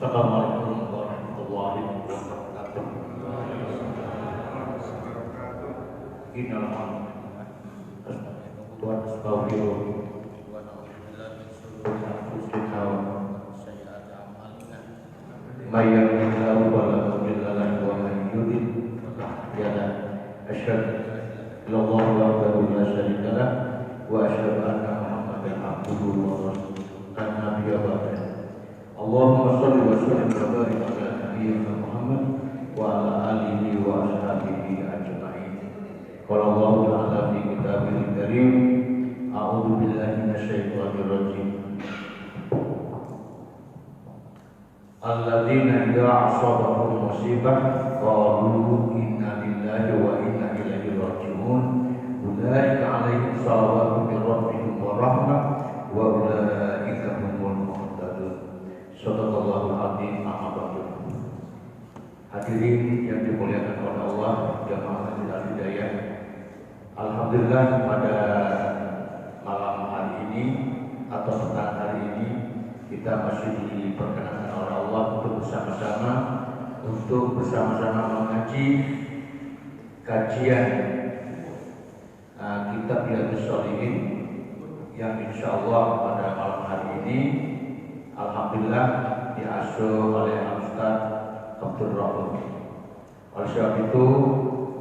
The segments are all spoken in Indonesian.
Assalamualaikum warahmatullahi wabarakatuh. Innal hamdalillah wa nastaghfiruh wa na'udzu billahi min sayyi'ati a'malina. May yahdihillahu fala mudilla lahu wa may yudlil fala hadiya lahu. Asyhadu an la ilaha illallah wa la syarika lahu wa asyhadu anna Muhammadan abduhu wa rasuluh. An-nabiyyu ba'da. Allahumma shalli wa sallim wa barik ala nabiyyina Muhammad wa ala alihi wa ashabihi ajma'in. Qala Allah ta'ala fi kitabihil karim, a'udzu billahi minasyaitonir rajim. Alladzina idza asabahum musibah qalu inna lillahi wa inna ilaihi raji'un. Ulaika 'alaihim salawatun min rabbihim wa rahmah wa ulaika humul muhtadun. Shadaqallahul azim. Amma ba'du. Hadirin yang dimuliakan oleh Allah, jamaah Al-Hidayah. Alhamdulillah pada malam hari ini atau petang hari ini kita masih diperkenankan oleh Allah untuk bersama-sama mengaji kajian kitab Riyadhus Shalihin yang insyaallah pada malam hari ini alhamdulillah diasuh oleh Ustaz Abdul Rahman. Oleh sebab itu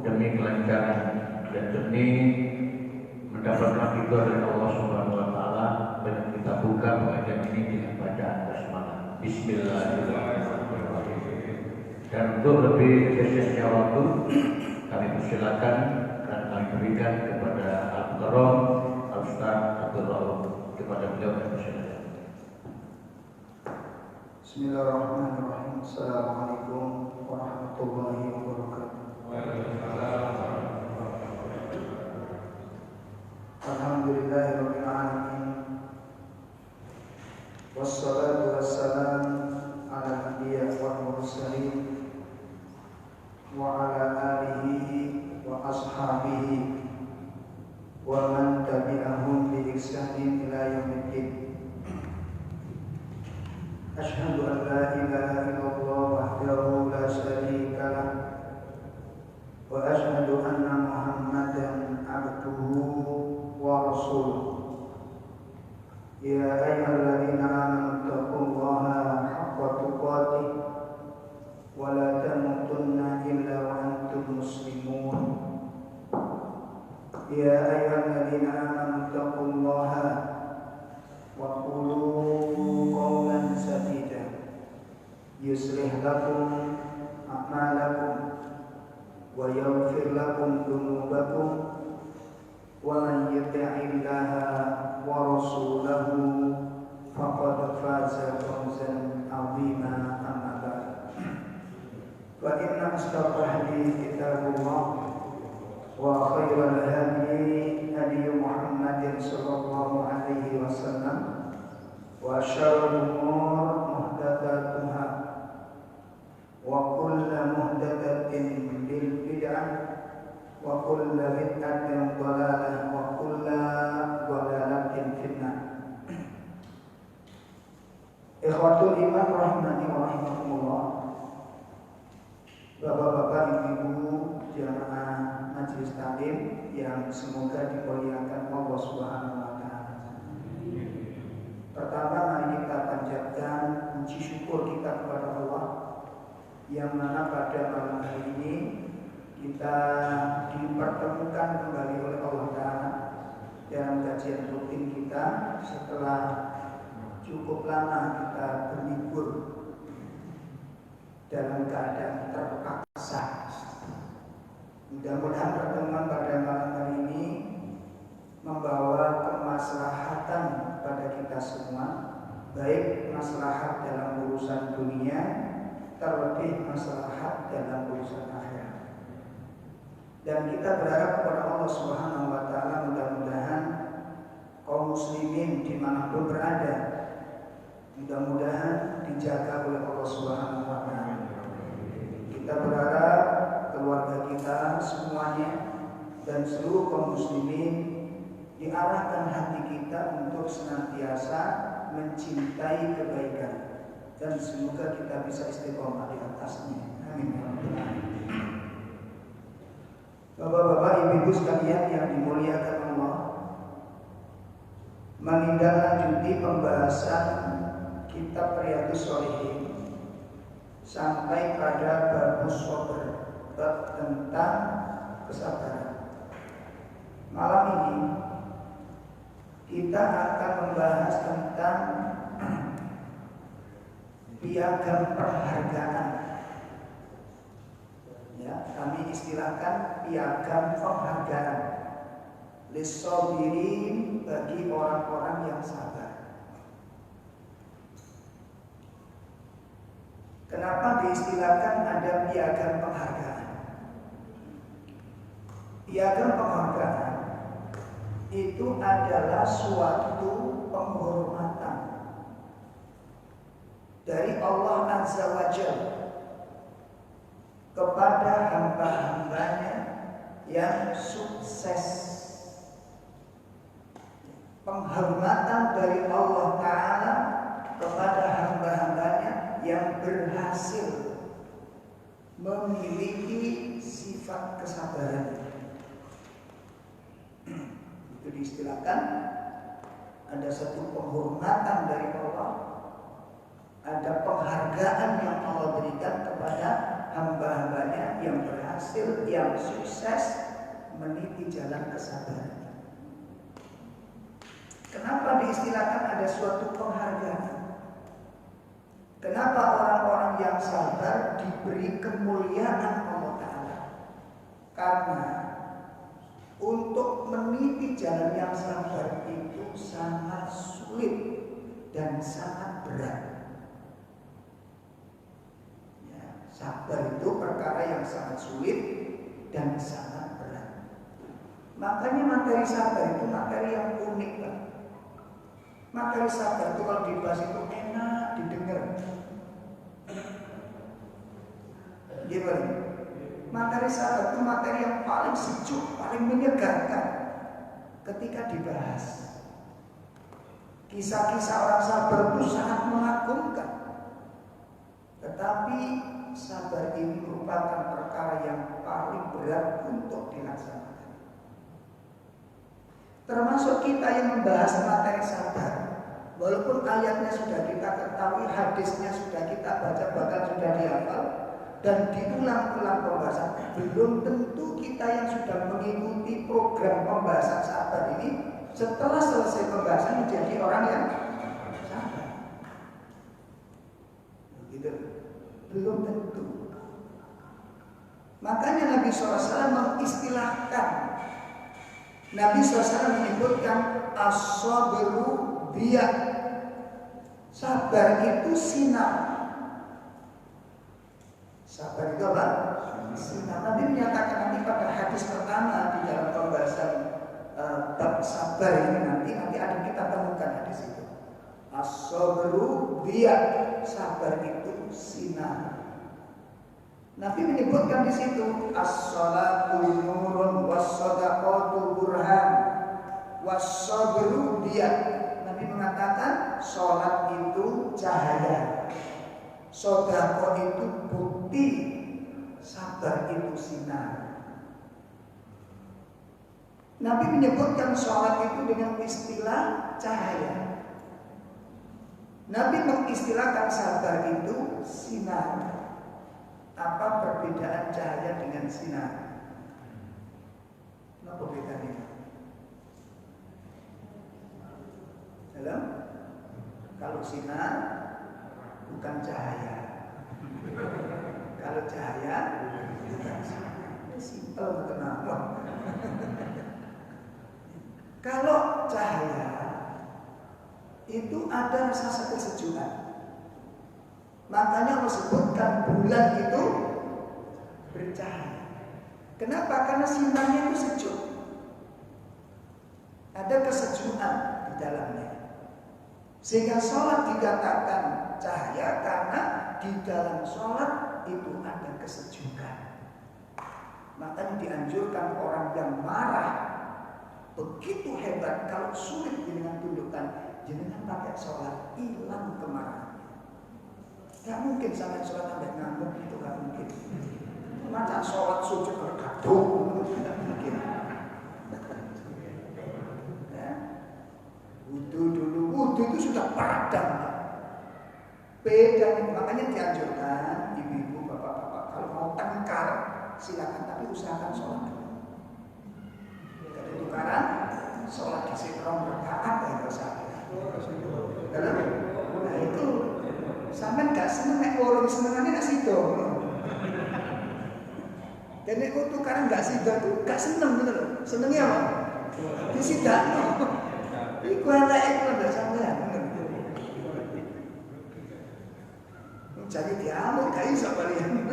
demi kelancaran dan demi mendapatkan ridho dari Allah Subhanahu wa taala, banyak kita buka pengajian ini dengan bacaan basmalah. Bismillahirrahmanirrahim. Dan untuk lebih efisiennya waktu, kami persilakan dan kami berikan kepada Al-Karam Ustaz Abdul Rahman, kepada beliau yang bersilakan. Bismillahirrahmanirrahim. Assalamualaikum warahmatullahi wabarakatuh. Alhamdulillahirabbil alamin. Wassalatu wassalamu ala anbiya wal mursalin wa ala alihi wa ashabihi wa man tabi'ahum bi ihsanin ila yaumiddin. Asyhadu an la ilaha illallah wahdahu la syarika lah wa asyhadu anna Muhammadan abduhu wa rasuluh. Ya ayyuhalladzina amanu taqullaha haqqa tuqatih wa la tamutunna illa wa antum muslimun. Ya ayyuhalladzina amanu taqullaha wa qulu qawlan sadida yuslih lakum a'malakum wa yaghfir lakum dhunubakum wa man yuti'illaha wa rasulahu faqad faza fawzan 'azima. Amma ba'd. Fa inna asdaqal hadithi kitabullah wa khairal hadi hadi Muhammadin sallallahu alaihi wasallam wa syarrul umur muhdatsatuha wa kullu muhdatsatin bid'ah wa kullu bid'atin dhalalah wa kullu dhalalatin finnar. Ikhwatul iman rahimani wa rahimakumullah. Bapak-bapak, ibu-ibu, jamaah majelis taklim yang semoga dimuliakan Allah Subhanahu wa taala. Pertama, mari kita panjatkan puji syukur kita kepada Allah yang mana pada malam hari ini kita dipertemukan kembali oleh Allah Ta'ala dalam kajian rutin kita setelah cukup lama kita berlibur dalam keadaan terpaksa. Mudah-mudahan pertemuan pada malam hari ini membawa kemaslahatan pada kita semua, baik maslahat dalam urusan dunia, terlebih maslahat dalam urusan akhirat. Dan kita berharap kepada Allah Subhanahu wa taala mudah-mudahan kaum muslimin dimanapun berada, mudah-mudahan dijaga oleh Allah Subhanahu wa taala. Kita berharap keluarga kita semuanya dan seluruh kaum muslimin diarahkan hati kita untuk senantiasa mencintai kebaikan dan semoga kita bisa istiqomah di atasnya. Amin. Bapak-bapak, ibu-ibu sekalian yang dimuliakan Allah, menindaklanjuti pembahasan kitab Riyadhus Shalihin sampai pada bab sabr, bab tentang kesabaran. Malam ini kita akan membahas tentang piagam penghargaan. Ya, kami istilahkan piagam penghargaan lissabirin, bagi orang-orang yang sabar. Kenapa diistilahkan ada piagam penghargaan? Piagam penghargaan itu adalah suatu penghormatan dari Allah Azza wa Jalla kepada hamba-hambanya yang sukses. Penghormatan dari Allah Ta'ala kepada hamba-hambanya yang berhasil memiliki sifat kesabaran. Itu diistilahkan ada satu penghormatan dari Allah, ada penghargaan yang Allah berikan kepada hamba-hambanya yang berhasil, yang sukses meniti jalan kesabaran. Kenapa diistilahkan ada suatu penghargaan? Kenapa orang-orang yang sabar diberi kemuliaan Allah Ta'ala? Karena untuk meniti jalan yang sabar itu sangat sulit dan sangat berat. Sabar itu perkara yang sangat sulit dan sangat berat. Makanya materi sabar itu materi yang unik, Pak. Materi sabar itu kalau dibahas itu enak didengar. Gimana? Materi sabar itu materi yang paling sejuk, paling menyegarkan ketika dibahas. Kisah-kisah orang sabar itu sangat mengagumkan. Tetapi sabar ini merupakan perkara yang paling berat untuk dilaksanakan. Termasuk kita yang membahas materi sabar, walaupun ayatnya sudah kita ketahui, hadisnya sudah kita baca, bahkan sudah dihafal dan diulang-ulang pembahasan, belum tentu kita yang sudah mengikuti program pembahasan sabar ini setelah selesai pembahasan menjadi orang yang sabar. Begitu. Belum tentu. Makanya Nabi SAW mengistilahkan, Nabi SAW menyebutkan as-sabru diya. Sabar itu sinar. Sabar itu apa? Sinar. Nabi menyatakan nanti pada hadis pertama di dalam pembahasan bab sabar ini nanti ada kita temukan hadis itu. As-sabru diya. Sabar itu sinar. Nabi menyebutkan di situ as-salatu nurun was-shadaqatu burhan was-sabru diya. Nabi mengatakan salat itu cahaya, sedekah itu bukti, sabar itu sinar. Nabi menyebutkan salat itu dengan istilah cahaya. Nabi mengistilahkan sabar itu sinar. Apa perbedaan cahaya dengan sinar? Apa bedanya? Dalam? Kalau sinar bukan cahaya. Kalau cahaya bukan sinar. Simpel kenapa? Kalau cahaya itu ada rasa kesejukan. Makanya Allah sebutkan bulan itu bercahaya. Kenapa? Karena sinarnya itu sejuk. Ada kesejukan di dalamnya. Sehingga sholat dikatakan cahaya karena di dalam sholat itu ada kesejukan. Makanya dianjurkan orang yang marah begitu hebat, kalau sulit dengan tundukan, jangan pakai sholat, hilang kemarahan. Gak mungkin sampai sholat sampai ngantuk, itu gak mungkin. Masa sholat sujud berkadung, itu gak mungkin. Ya. Wudu dulu, wudu itu sudah padam. Beda, makanya dianjurkan ibu-ibu, bapak-bapak kalau mau tengkar silakan, tapi usahakan sholat dulu. Kalau tukaran, sholat di sekron rakaat ya saya. Nah itu, sampean gak seneng nek orang senengane gak sido. Dan nek tukaran gak sido tuh gak seneng bener loh. Senengnya apa? Disidakno. Iku elek iku ndak sampean. Jadi diamuk gak iso kalian.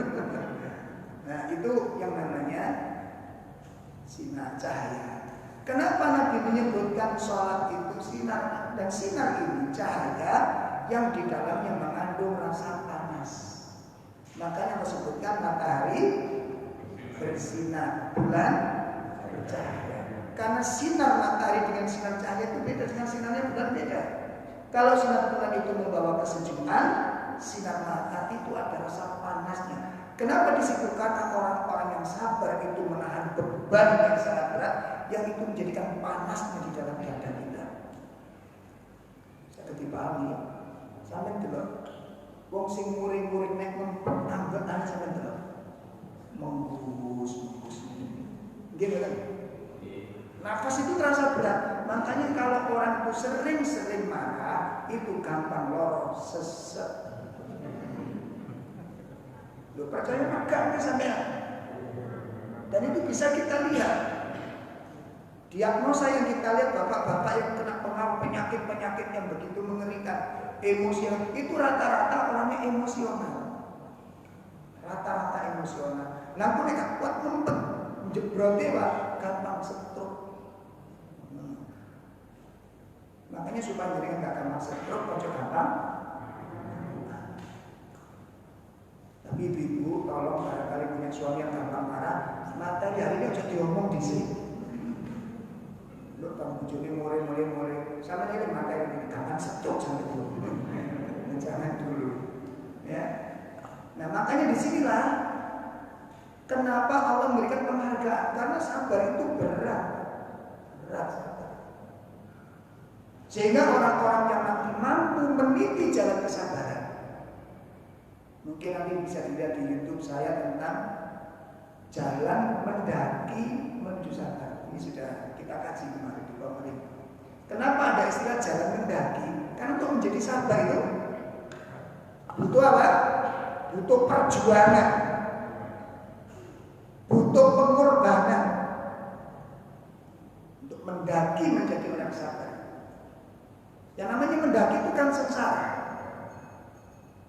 Nah itu yang namanya sinar cahaya. Kenapa Nabi menyebutkan sholat itu sinar? Dan sinar ini cahaya yang di dalamnya mengandung rasa panas. Makanya disebutkan matahari bersinar, bulan bercahaya. Karena sinar matahari dengan sinar cahaya itu beda, dengan sinarnya bulan beda. Kalau sinar bulan itu membawa kesejukan, sinar matahari itu ada rasa panasnya. Kenapa disebut karena orang-orang yang sabar itu menahan beban yang sangat berat, yang itu menjadikan panasnya di dalam dada kita. Saya dipahami, sampai delok wong sing muring-muring nek ngempet anggetan sampai delok menggus. Nggih kan? Nafas itu terasa berat. Makanya kalau orang itu sering-sering marah, itu gampang loro, sesek. Loh, percaya makan sampean. Dan itu bisa kita lihat. Diagnosa yang kita lihat bapak-bapak yang kena pengaruh penyakit-penyakit yang begitu mengerikan, emosional, itu rata-rata orangnya emosional. Rata-rata emosional. Nah, aku nek kuat ngempet, jebrote Pak, gampang stroke. Makanya supaya jenengan gak gampang stroke, ojo gampang. Tapi ibu, tolong barangkali punya suami yang gampang marah, materi hari ini aja diomong di sini. Lu kalau bujuni mulai, sama ini materi ini gampang stroke sampai dulu. Jangan dulu, ya. Nah makanya disinilah kenapa Allah memberikan penghargaan, karena sabar itu berat sabar. Sehingga orang-orang yang nanti mampu meniti jalan kesabaran. Mungkin nanti bisa dilihat di YouTube saya tentang jalan mendaki menuju sabar. Ini sudah kita kaji kemarin di pemerintah. Kenapa ada istilah jalan mendaki? Karena untuk menjadi sabar itu butuh apa? Butuh perjuangan, butuh pengorbanan untuk mendaki menjadi orang sabar. Yang namanya mendaki itu kan sengsara,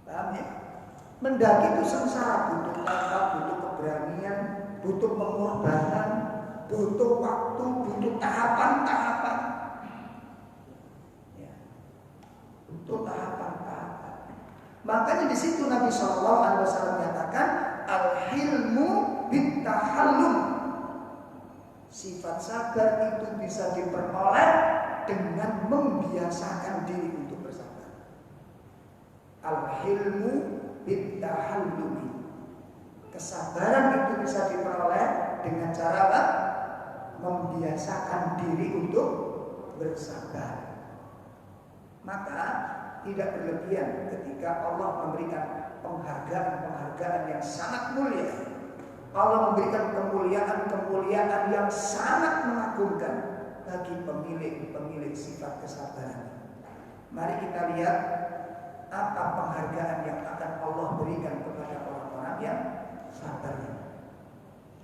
paham ya? Mendaki itu sengsara, butuh tangkap, butuh keberanian, butuh pengorbanan, butuh waktu, butuh tahapan-tahapan. Ya. Butuh tahapan-tahapan. Makanya di situ Nabi SAW menyatakan al-hilmu bittahallum. Sifat sabar itu bisa diperoleh dengan membiasakan diri untuk bersabar. Al-hilmu bittahallumi. Kesabaran itu bisa diperoleh dengan cara apa? Membiasakan diri untuk bersabar. Maka tidak berlebihan ketika Allah memberikan penghargaan yang sangat mulia. Allah memberikan kemuliaan yang sangat mengagumkan bagi pemilik sifat kesabaran. Mari kita lihat apa penghargaan yang akan Allah berikan kepada orang-orang yang sabar.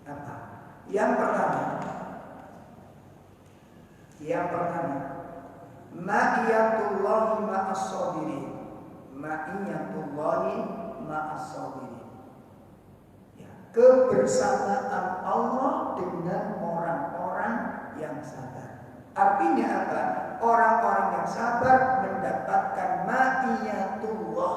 Apa? Yang pertama, ma'iyatullahi ma'as-sabirin. Ma'iyatullahi ma'as-sabirin. Ya, kebersamaan Allah dengan orang-orang yang sabar. Artinya apa? Orang-orang yang sabar mendapatkan ma'iyatullah.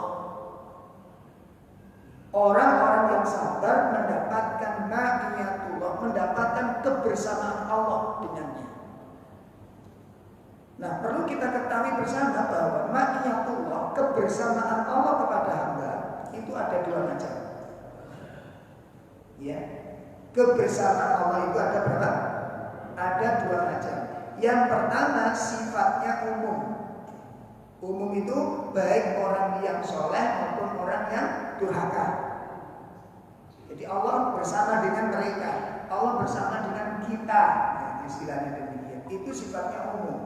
Orang-orang yang sabar mendapatkan ma'iyatullah, mendapatkan kebersamaan Allah dengannya. Nah, perlu kita ketahui bersama bahwa ma'iyatullah, kebersamaan Allah kepada hamba, Kebersamaan Allah itu ada berapa? Ada dua macam. Yang pertama sifatnya umum. Umum itu baik orang yang soleh maupun orang yang durhaka. Jadi Allah bersama dengan mereka, Allah bersama dengan kita. Nah, istilahnya demikian. Itu sifatnya umum.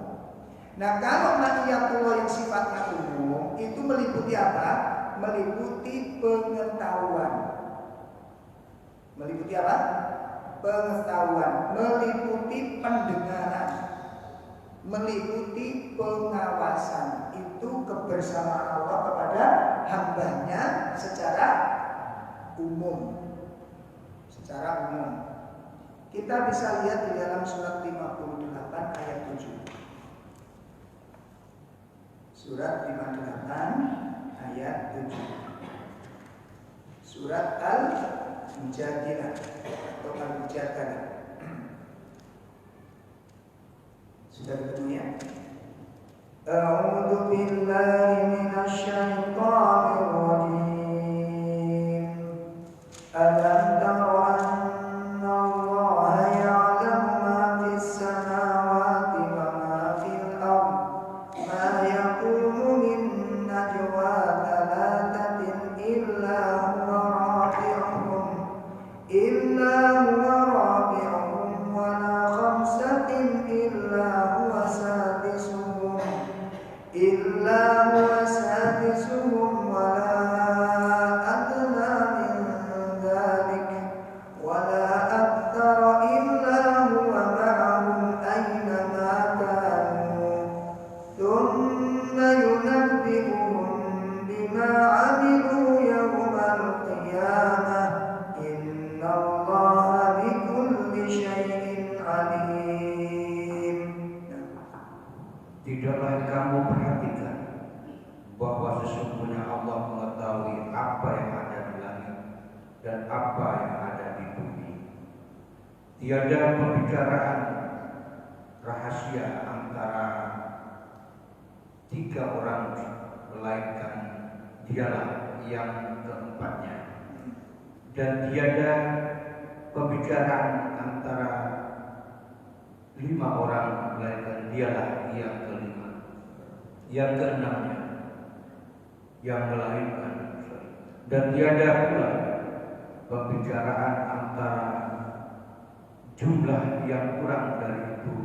Nah, kalau ma'iyatullah yang sifatnya umum itu meliputi apa? Meliputi pengetahuan. Meliputi apa? Pengetahuan, meliputi pendengaran, meliputi pengawasan. Itu kebersamaan Allah kepada hambanya secara umum. Secara umum. Kita bisa lihat di dalam surat 58 ayat 7. Surat 58 ayat 7. Surat Al-Mujadilah atau Al-Mujadalah. Sudah ketemu ya? A'udzu billahi minasy syaithanir rajim. Alam tara anna Allah ya'lamu ma fis samawati wa ma fil ardh ma yaqumu min najwa thalathatin illa huwa rabi'uhum wa la khamsatin illa huwa sadisuhum wa la adna min dhalik wa la akthara illa huwa ma'ahum aina ma kanu thumma yunabbi'uhum bima 'amilu yawmal qiyamah inna Allaha bikulli syai'in 'alim. Tidaklah kamu perhatikan bahwa sesungguhnya Allah mengetahui apa yang ada di langit dan apa yang ada di bumi. Tiada pembicaraan rahasia antara tiga orang melainkan dialah yang keempatnya, dan tiada pembicaraan antara 5 orang melainkan dialah yang kelima, yang keenamnya yang melahirkan, dan tiada pula pembicaraan antara jumlah yang kurang dari itu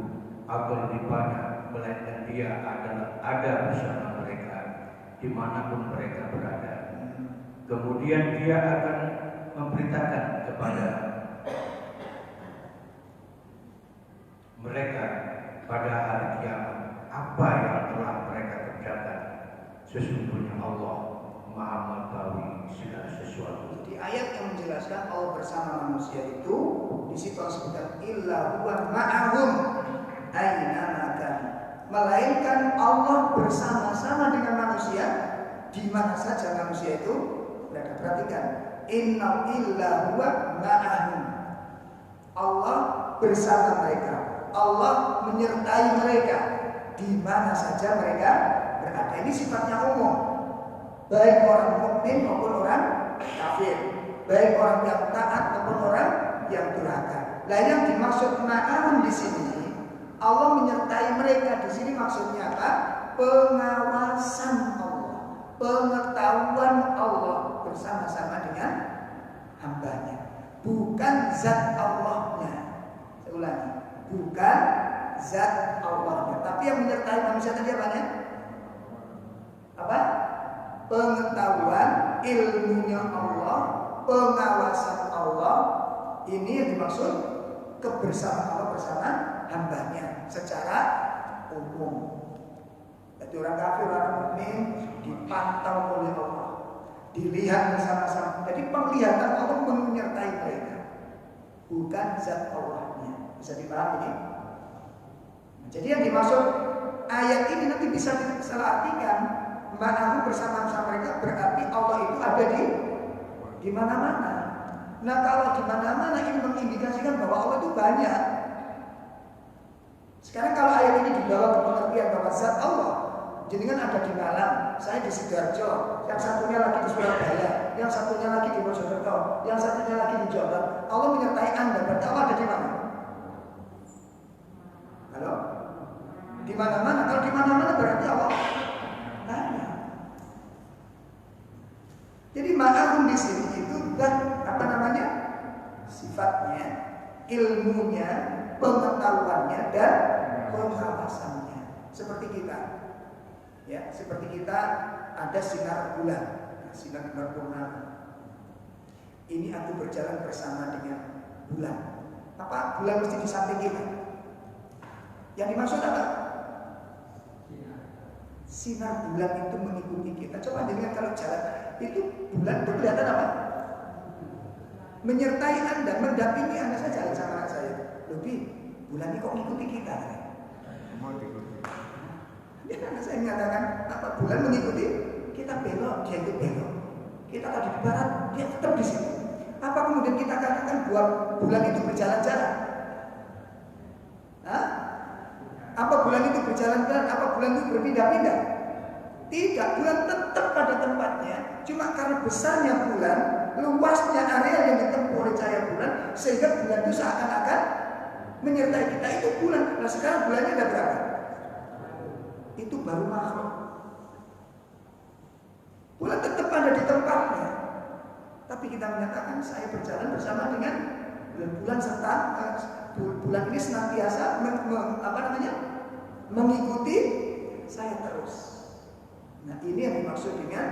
atau lebih banyak, melainkan dia adalah ada bersama mereka dimanapun mereka berada. Kemudian dia akan memberitakan kepada mereka pada hari kiamat apa yang telah mereka kerjakan. Sesungguhnya Allah Maha mengetahui segala sesuatu. Di ayat yang menjelaskan Allah bersama manusia itu di situ disebutkan illa huwa ma'ahum aina makan, melainkan Allah bersama-sama dengan manusia di mana saja manusia itu berada. Perhatikan, inna illa huwa ma'ahum. Allah bersama mereka, Allah menyertai mereka di mana saja mereka berada. Ini sifatnya umum, baik orang mukmin maupun orang kafir, baik orang yang taat maupun orang yang durhaka. Nah, yang dimaksud ma'ahum di sini, Allah menyertai mereka. Di sini maksudnya apa? Pengawasan Allah, pengetahuan Allah bersama-sama dengan hambanya, bukan zat Allahnya. Saya ulangi, bukan zat Allahnya, tapi yang menyertai manusia tadi apanya? Apa? Pengetahuan, ilmunya Allah, pengawasan Allah. Ini yang dimaksud kebersamaan Allah bersama hambanya secara umum. Jadi orang kafir, orang mukmin dipantau oleh Allah, dilihat bersama-sama. Jadi penglihatan Allah menyertai mereka, bukan zat Allahnya. Bisa dipahami ini? Jadi yang dimaksud ayat ini nanti bisa salah artikan. Ma'ahu bersama-sama mereka berarti Allah itu ada di mana-mana. Nah, kalau di mana-mana ini mengindikasikan bahwa Allah itu banyak. Sekarang kalau ayat ini dibawa ke pengertian bahwa zat Allah, jenengan ada di Malang, saya di Sidoarjo, yang satunya lagi di Surabaya, yang satunya lagi di Mojokerto, yang satunya lagi di Jawa. Allah menyertai Anda, berarti Allah ada di mana? Halo? Di mana-mana. Kalau di mana-mana berarti Allah ada. Jadi ma'ahum di sini itu apa namanya? Sifatnya, ilmunya, pengetahuannya dan pengawasannya. Seperti kita. Ya, seperti kita ada sinar bulan, sinar purnama. Ini aku berjalan bersama dengan bulan. Apa? Bulan mesti di samping kita. Yang dimaksud apa? Sinar bulan itu mengikuti kita. Coba dengar kalau jalan itu bulan itu kelihatan apa? Menyertai Anda, mendampingi Anda. Saya jalan sama anak saya. Lebih bulan ini kok mengikuti kita? Ya, anak saya mengatakan apa? Bulan mengikuti kita, belok dia ikut belok. Kita tadi di barat, dia tetap di situ. Apa kemudian kita katakan bahwa bulan itu berjalan-jalan? Hah? Apa bulan itu berjalan-jalan? Apa bulan itu berpindah-pindah? Tidak, bulan tetap pada tempatnya. Cuma karena besarnya bulan, luasnya area yang ditempuh oleh cahaya bulan, sehingga bulan itu seakan-akan menyertai kita. Itu bulan. Nah sekarang bulannya ada berapa? Itu baru makhluk. Bulan tetap ada di tempatnya. Tapi kita menyatakan saya berjalan bersama dengan bulan serta bulan ini senantiasa mengikuti saya terus. Nah ini yang dimaksud dengan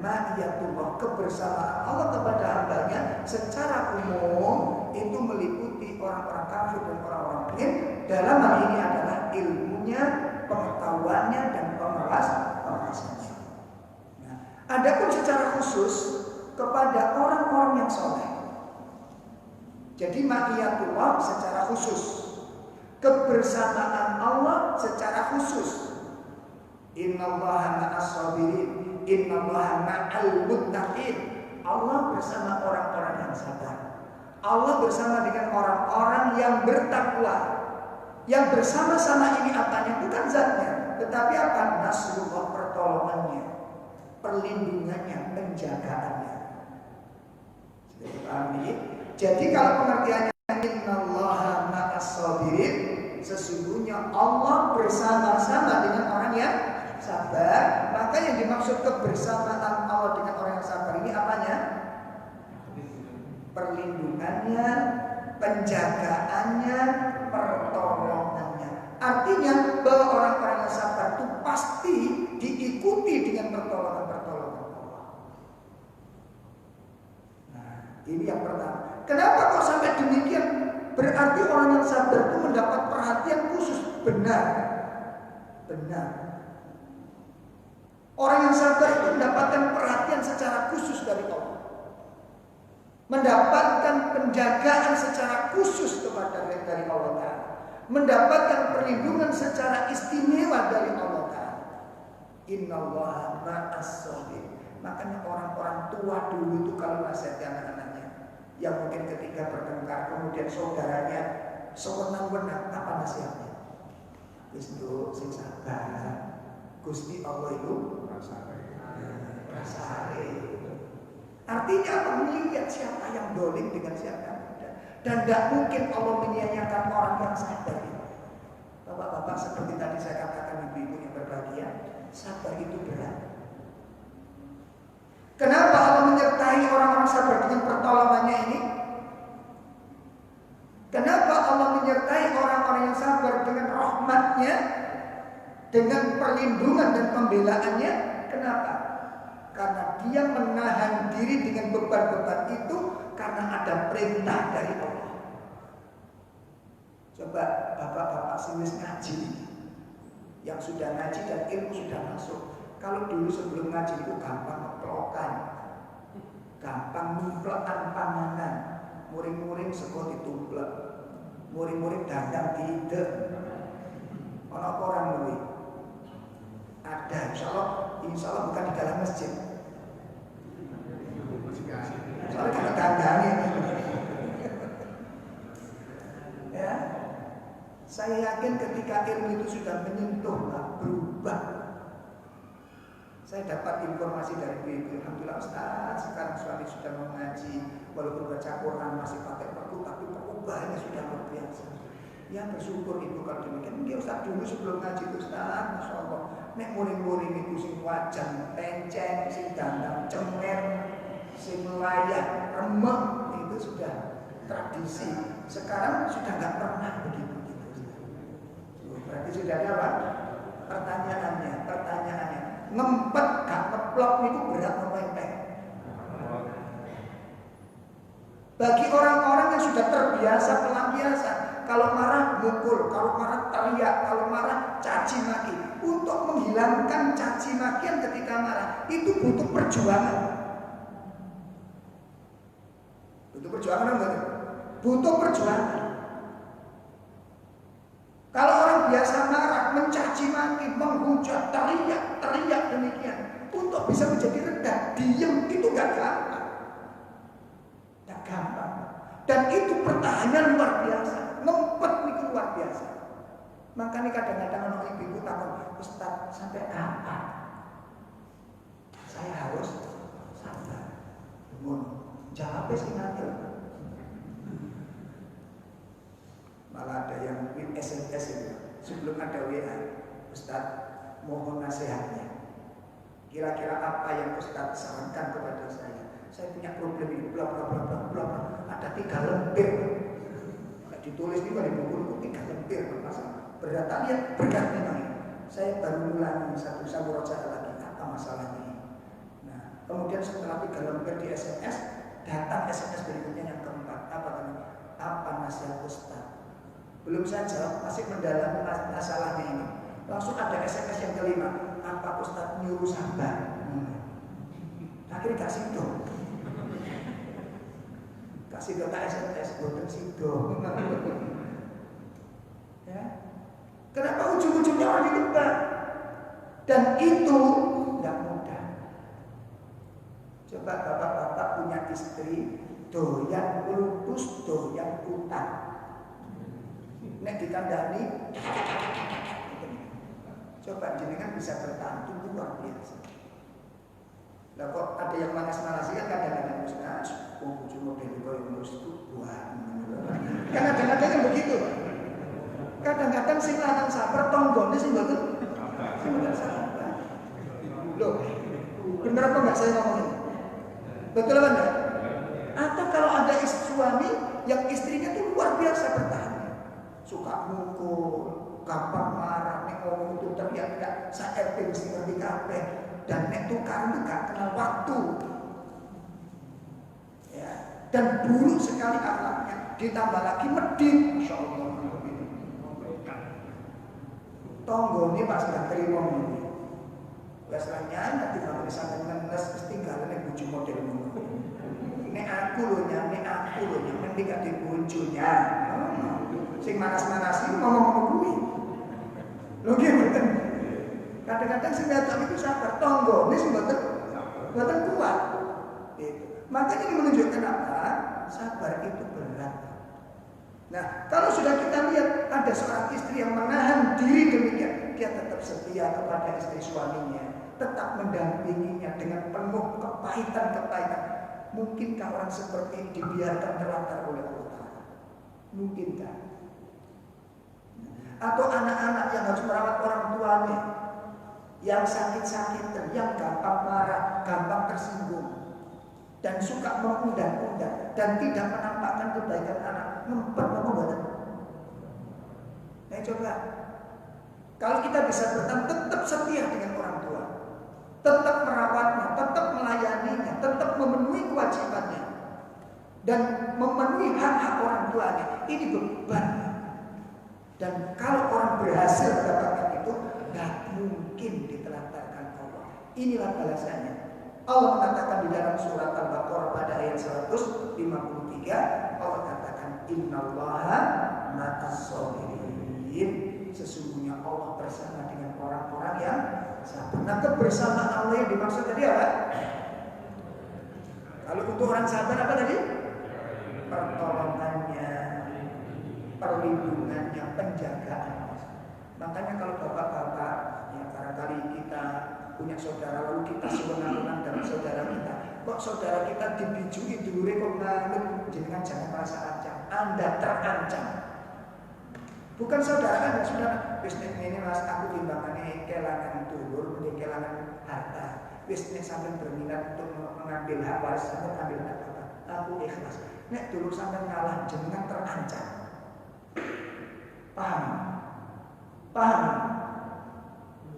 ma'iyatullah, kebersamaan Allah kepada hambanya secara umum itu meliputi orang-orang kafir dan orang-orang mukmin. Dalam hal ini adalah ilmunya, pengetahuannya dan pengawasannya. Nah, adapun secara khusus kepada orang-orang yang soleh. Jadi ma'iyatullah secara khusus, kebersamaan Allah secara khusus. Innallaha ma'as sabirin, innallaha ma'al muttaqin. Allah bersama orang-orang yang sabar. Allah bersama dengan orang-orang yang bertakwa. Yang bersama-sama ini apanya? Bukan zatnya, tetapi apa? Nasrullah, pertolongannya, perlindungannya, penjagaannya. Jadi kalau pengertiannya innallaha ma'as sabirin, sesungguhnya Allah bersama-sama dengan orang yang sabar. Maka yang dimaksud kebersamaan Allah dengan orang yang sabar ini apanya? Perlindungannya, penjagaannya, pertolongannya. Artinya bahwa orang-orang yang sabar itu pasti diikuti dengan pertolongan-pertolongan Allah. Nah, ini yang pertama. Kenapa kok sampai demikian? Berarti orang yang sabar itu mendapat perhatian khusus. Benar. Benar. Orang yang sabar itu mendapatkan perhatian secara khusus dari Allah. Mendapatkan penjagaan secara khusus dari Allah Ta'ala. Mendapatkan perlindungan secara istimewa dari Allah Ta'ala. Innallaha ma'as sabirin. Makanya orang-orang tua dulu itu kalau nasihati anak-anaknya, yang mungkin ketika bertengkar kemudian saudaranya sewenang-wenang, apa nasihatnya? Wisnu sing sabar. Gusti Allah itu rasare. Artinya apa? Melihat siapa yang dolim dengan siapa yang tidak. Dan tidak mungkin Allah menyia-nyiakan orang yang sabar. Bapak-bapak, seperti tadi saya katakan, ibu-ibu yang berbahagia, sabar itu berat. Kenapa Allah menyertai orang-orang sabar dengan pertolongannya ini? Kenapa Allah menyertai orang-orang yang sabar dengan rahmatnya, dengan perlindungan dan pembelaannya? Kenapa? Karena dia menahan diri dengan beban-beban itu karena ada perintah dari Allah. Coba bapak-bapak sinis ngaji, yang sudah ngaji dan ilmu sudah masuk. Kalau dulu sebelum ngaji itu gampang ngeplokan, gampang numplekan panganan, muring-muring sekot ditumplek, muring-muring dandang tidak. Ono orang dulu ada, insya Allah bukan di dalam masjid. Soalnya kita dandangin. Ya, saya yakin ketika ilmu itu sudah menyentuh, berubah. Saya dapat informasi dari ibu, alhamdulillah Ustaz, sekarang suami sudah mengaji, walaupun baca Quran masih pakai perkut, tapi perubahannya sudah luar biasa. Ya bersyukur Ibu kalau demikian. Mungkin Ustaz dulu sebelum ngaji itu Ustaz, Masya Allah, nek muring-muring itu sing wajan, penceng, sing dandang, cemer, sing layak, remek, itu sudah tradisi. Sekarang sudah nggak pernah begitu. Berarti sudah ada apa? Pertanyaannya, ngempet gak ngeplok itu berat memepet. Bagi orang-orang yang sudah terbiasa pelampiasan, kalau marah mukul, kalau marah teriak, kalau marah caci maki. Untuk menghilangkan caci makian ketika marah itu butuh perjuangan. Butuh perjuangan enggak? Butuh perjuangan. Kalau orang biasa marah, mencaci maki, menghujat, teriak demikian, untuk bisa menjadi reda, diam itu gak gampang. Gak gampang. Dan itu pertahanan luar biasa, ngempet itu luar biasa. Makanya kadang-kadang anak ibu takut, Ustaz sampai kapan saya harus sabar? Jawabnya sih nanti. Malah ada yang SMS itu sebelum ada WA, Ustaz mohon nasihatnya. Kira-kira apa yang Ustaz sarankan kepada saya? Saya punya problem ini, bla bla bla bla bla. Ada 3 lembar. Ditulis di buku 3 lembar bermasalah. Berat memang. Saya baru ulangi satu murojaah lagi apa masalahnya. Nah, kemudian setelah 3 lembar di SMS, datang SMS berikutnya yang keempat. Apa nasihat Ustaz? Belum saya jawab, masih mendalami masalahnya ini. Langsung ada SMS yang kelima. Apa Ustaz nyuruh sabar? Akhirnya kasih dong. Kasih dong SMS, boten sido. Ya. Kenapa ujung-ujungnya orang ditebak? Dan itu tidak mudah. Coba bapak-bapak punya istri doyan kultus, doyan utang. Nek dikandani, coba jenengan bisa bertahan, itu luar biasa. Lah kok ada yang manas-manasi kan kadang-kadang Ustaz, cuma dari koyo itu buah. Kan kadang-kadang kan begitu. Kadang-kadang sing lanang sabar tonggone sing mboten sabar. Loh, bener apa enggak saya ngomong ini? Betul apa enggak? Atau kalau ada suami yang istrinya tuh luar biasa bertahan. Suka mukul, gampang marah, nek ngomong itu teriak-teriak, saya mesti ngerti kabeh, dan nek tukang itu gak kenal waktu. Ya, dan buruk sekali akhlaknya, ditambah lagi medit, Masya Allah. Tonggo ini pas gak terima ini. Biasanya nanti kalau misalnya ngenes ketinggalan yang buju model ini. Nek aku loh nanti gak dibujunya. Sing manas-manas itu ngomong kuwi. Lho nggih mboten. Kadang-kadang sing wedok itu sabar, tonggone sing mboten kuat. Itu. Makanya ini menunjukkan apa? Sabar itu berat. Nah, kalau sudah kita lihat ada seorang istri yang menahan diri demikian, dia tetap setia kepada istri suaminya, tetap mendampinginya dengan penuh kepahitan-kepahitan. Mungkinkah orang seperti ini dibiarkan terlantar oleh Allah? Mungkinkah? Atau anak-anak yang harus merawat orang tuanya, yang sakit-sakitan, yang gampang marah, gampang tersinggung, dan suka mengundang-undang dan tidak menampakkan kebaikan anak, ngempet membuat. Nah coba, kalau kita bisa bertahan tetap setia dengan orang tua, tetap merawatnya, tetap melayaninya, tetap memenuhi kewajibannya, dan memenuhi hak-hak orang tuanya, ini beban. Dan kalau orang berhasil mendapatkan itu, nggak mungkin ditelantarkan Allah. Inilah balasannya. Allah mengatakan di dalam surat Al-Baqarah pada ayat 153, Allah katakan Innallaha ma'as-sabirin. Sesungguhnya Allah bersama dengan orang-orang yang sabar. Nah, kebersamaan Allah yang dimaksud tadi apa? Kalau untuk orang sabar apa tadi? Pertolongannya, perlindungannya, penjagaan. Makanya kalau bapak-bapak, ya barangkali kita punya saudara lalu kita sewenang-wenang dengan saudara kita, kok saudara kita dibijui dulure kok nganut, jenengan jangan merasa ancam. Anda terancam. Bukan saudara Anda, saudara. Wis nek ngene Mas, aku timbangane kelangan dulur, mending kelangan harta. Wis nek sampean berminat untuk mengambil hak waris, sampean ambil hak apa? Aku ikhlas. Nek dulur sampean ngalah, jenengan terancam. Paham? Paham?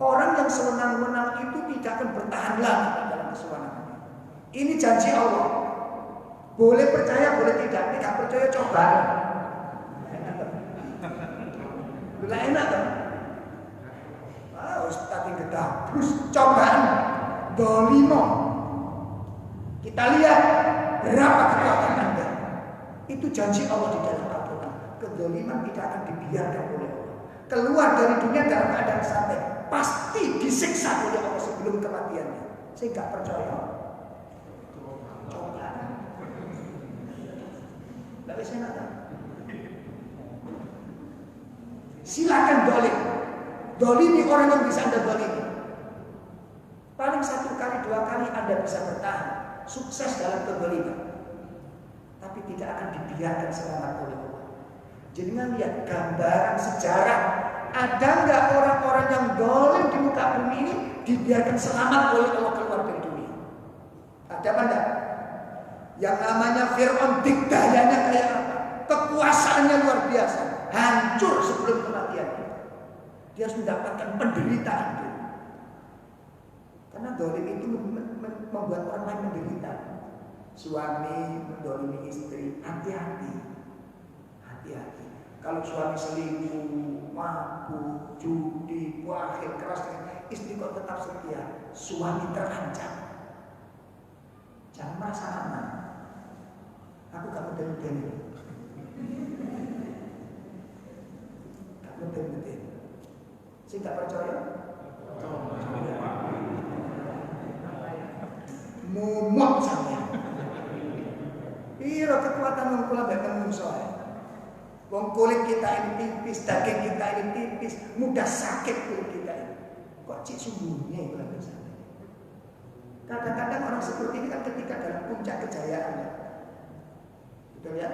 Orang yang sewenang-wenang itu tidak akan bertahan lama dalam kesewenangannya. Ini janji Allah. Boleh percaya, boleh tidak. Tidak percaya coba. Bila enak kan? Ustaz yang gedah, terus cobaan dolimo. Kita lihat berapa kekuatan Anda. Itu janji Allah di dalam Al-Quran. Kedoliman tidak akan dibiarkan oleh Allah. Keluar dari dunia dalam keadaan santai, pasti disiksa oleh Allah sebelum kematiannya. Saya nggak percaya. Coba. Nggak bisa nada. Silakan dolim. Dolimi orang yang bisa Anda dolimi. Paling 1 kali 2 kali Anda bisa bertahan, sukses dalam kedoliman. Tapi tidak akan dibiarkan selamat oleh Allah. Jangan lihat gambaran sejarah. Ada nggak orang-orang yang dolim di muka bumi ini dibiarkan selamat oleh Allah keluar dari dunia? Ada apa enggak? Yang namanya Fir'aun, dikdayanya kayak apa? Kekuasaannya luar biasa, hancur sebelum kematiannya. Dia harus mendapatkan penderitaan itu. Karena dolim itu membuat orang lain menderita. Suami mendolimi istri, hati-hati. Hati-hati. Kalau suami selingkuh, mabuk, judi, bakhil, keras, istri kok tetap setia, suami terancam. Jangan merasa aman. Aku gak betul-betul. Gak betul-betul. Saya gak percaya. Mumok sampean. Piro kekuatan wong kula mbek menungso ae. Wong kulit kita ini tipis, daging kita ini tipis, mudah sakit kulit kita ini. Kok cik sungguhnya kula bisa. Kadang-kadang orang seperti ini kan ketika dalam puncak kejayaannya. Betul ya?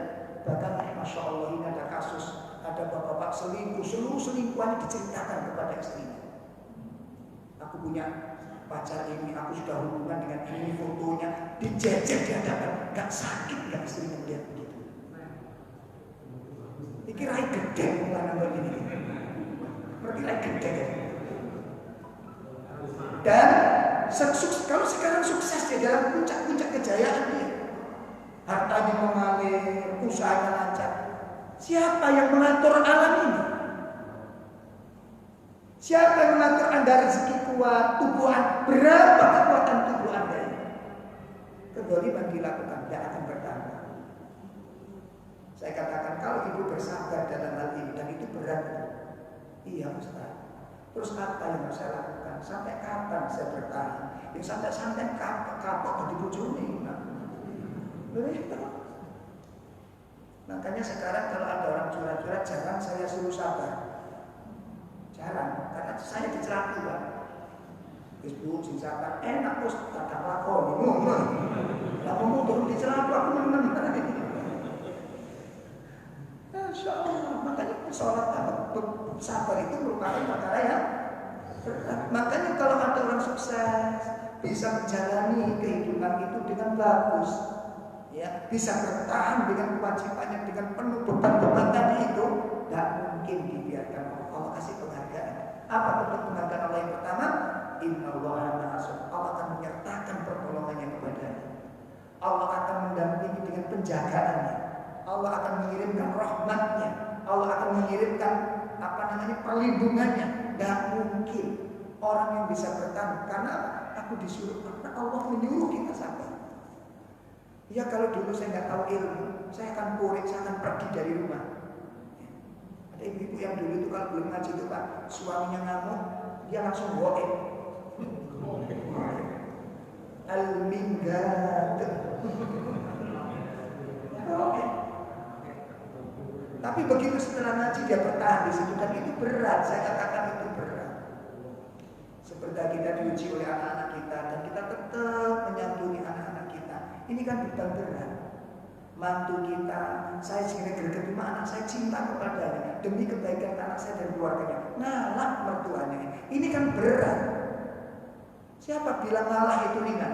Bahkan Masya Allah ini ada kasus, ada bapak-bapak selingkuh, seluruh selingkuhannya diceritakan kepada istrinya. Aku punya pacar ini, aku sudah hubungan dengan ini, fotonya dijejer di hadapan, gak sakit gak istrinya melihat begitu. Iki rai gede bukan begini. Berarti rai gede kan? Dan kalau sekarang sukses dia dalam puncak-puncak kejayaan dia, hartanya mengalir, usahanya lancar. Siapa yang mengatur alam ini? Siapa yang mengatur Anda rezeki kuat, tubuh Anda? Berapa kekuatan tubuh Anda ini? Kedoliman dilakukan, tidak akan bertambah. Saya katakan kalau ibu bersabar dalam hal ini, dan itu berat. Iya Ustaz. Terus apa yang harus saya lakukan? Sampai kapan saya bertahan? Yang sampai kapok di bujuni. Makanya sekarang kalau ada orang curhat-curhat, jangan saya suruh sabar. Jarang, karena saya dicelak juga. Ibu sing sabar enak terus tak lakoni ngomong. Lah ngomong turun dicelak aku menang. Masya Allah, makanya sholat sabar itu merupakan perkara yang berat. Makanya kalau ada orang sukses bisa menjalani kehidupan itu dengan bagus, ya bisa bertahan dengan kewajibannya dengan penuh beban-beban tadi itu, tidak mungkin dibiarkan Allah kasih penghargaan. Apa bentuk penghargaan Allah yang pertama? Innallaha ma'as-sabirin. Allah akan menyertakan pertolongannya kepadanya. Allah akan mendampingi dengan penjagaannya. Allah akan mengirimkan rahmatnya. Allah akan mengirimkan perlindungannya. Tidak mungkin orang yang bisa bertahan karena aku disuruh, karena Allah menyuruh kita sabar. Ya kalau dulu saya nggak tahu ilmu, saya akan purik, saya akan pergi dari rumah. Ada ibu-ibu yang dulu itu kalau belum ngaji itu Pak, suaminya ngamuk, dia langsung goek. Al-minggat. Tapi begitu setelah ngaji dia bertahan di situ, dan itu berat. Saya katakan itu berat. Seperti kita diuji oleh anak-anak kita, dan kita tetap menyantuni anak-anak kita. Ini kan beban berat. Mantu kita, saya sehingga greget anak saya cinta kepadanya demi kebaikan anak saya dan keluarganya. Ngalah mertuanya. Ini kan berat. Siapa bilang ngalah itu ringan?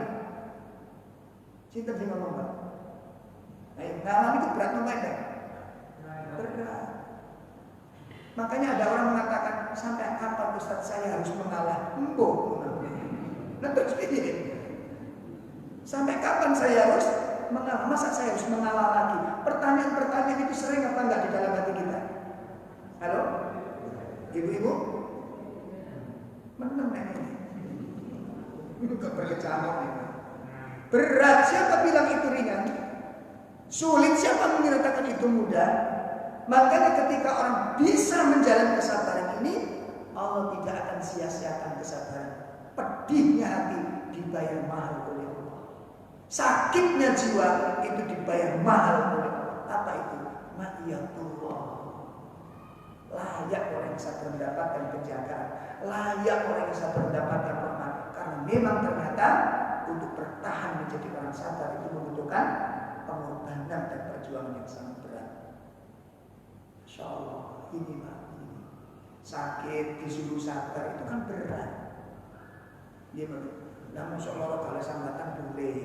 Cinta sih ngomong Pak. Ngalah itu berat namanya. Berat. Makanya ada orang mengatakan, sampai kapan Ustaz saya harus mengalah? Mbok. Nah terus begini. Sampai kapan saya harus mengalah? Masa saya harus mengalah lagi? Pertanyaan-pertanyaan itu sering apa enggak di dalam hati kita? Halo? Ibu-ibu? Menang ini. Enggak berkecamuk nih. Berat, siapa bilang itu ringan? Sulit, siapa mengatakan itu mudah? Makanya ketika orang bisa menjalani kesabaran ini, Allah tidak akan sia-siakan kesabaran. Pedihnya hati dibayar mahal oleh Allah. Sakitnya jiwa itu dibayar mahal oleh Allah. Apa itu? Ma'iyatullah. Layak orang yang sabar mendapatkan penjagaan, layak orang yang sabar mendapatkan rahmat. Karena memang ternyata untuk bertahan menjadi orang sabar itu membutuhkan pengorbanan dan perjuangan yang sangat berat. Insya Allah ini Pak, ini sakit disuruh sabar itu kan berat. Iya betul. Namun seolah kalau sambatan boleh,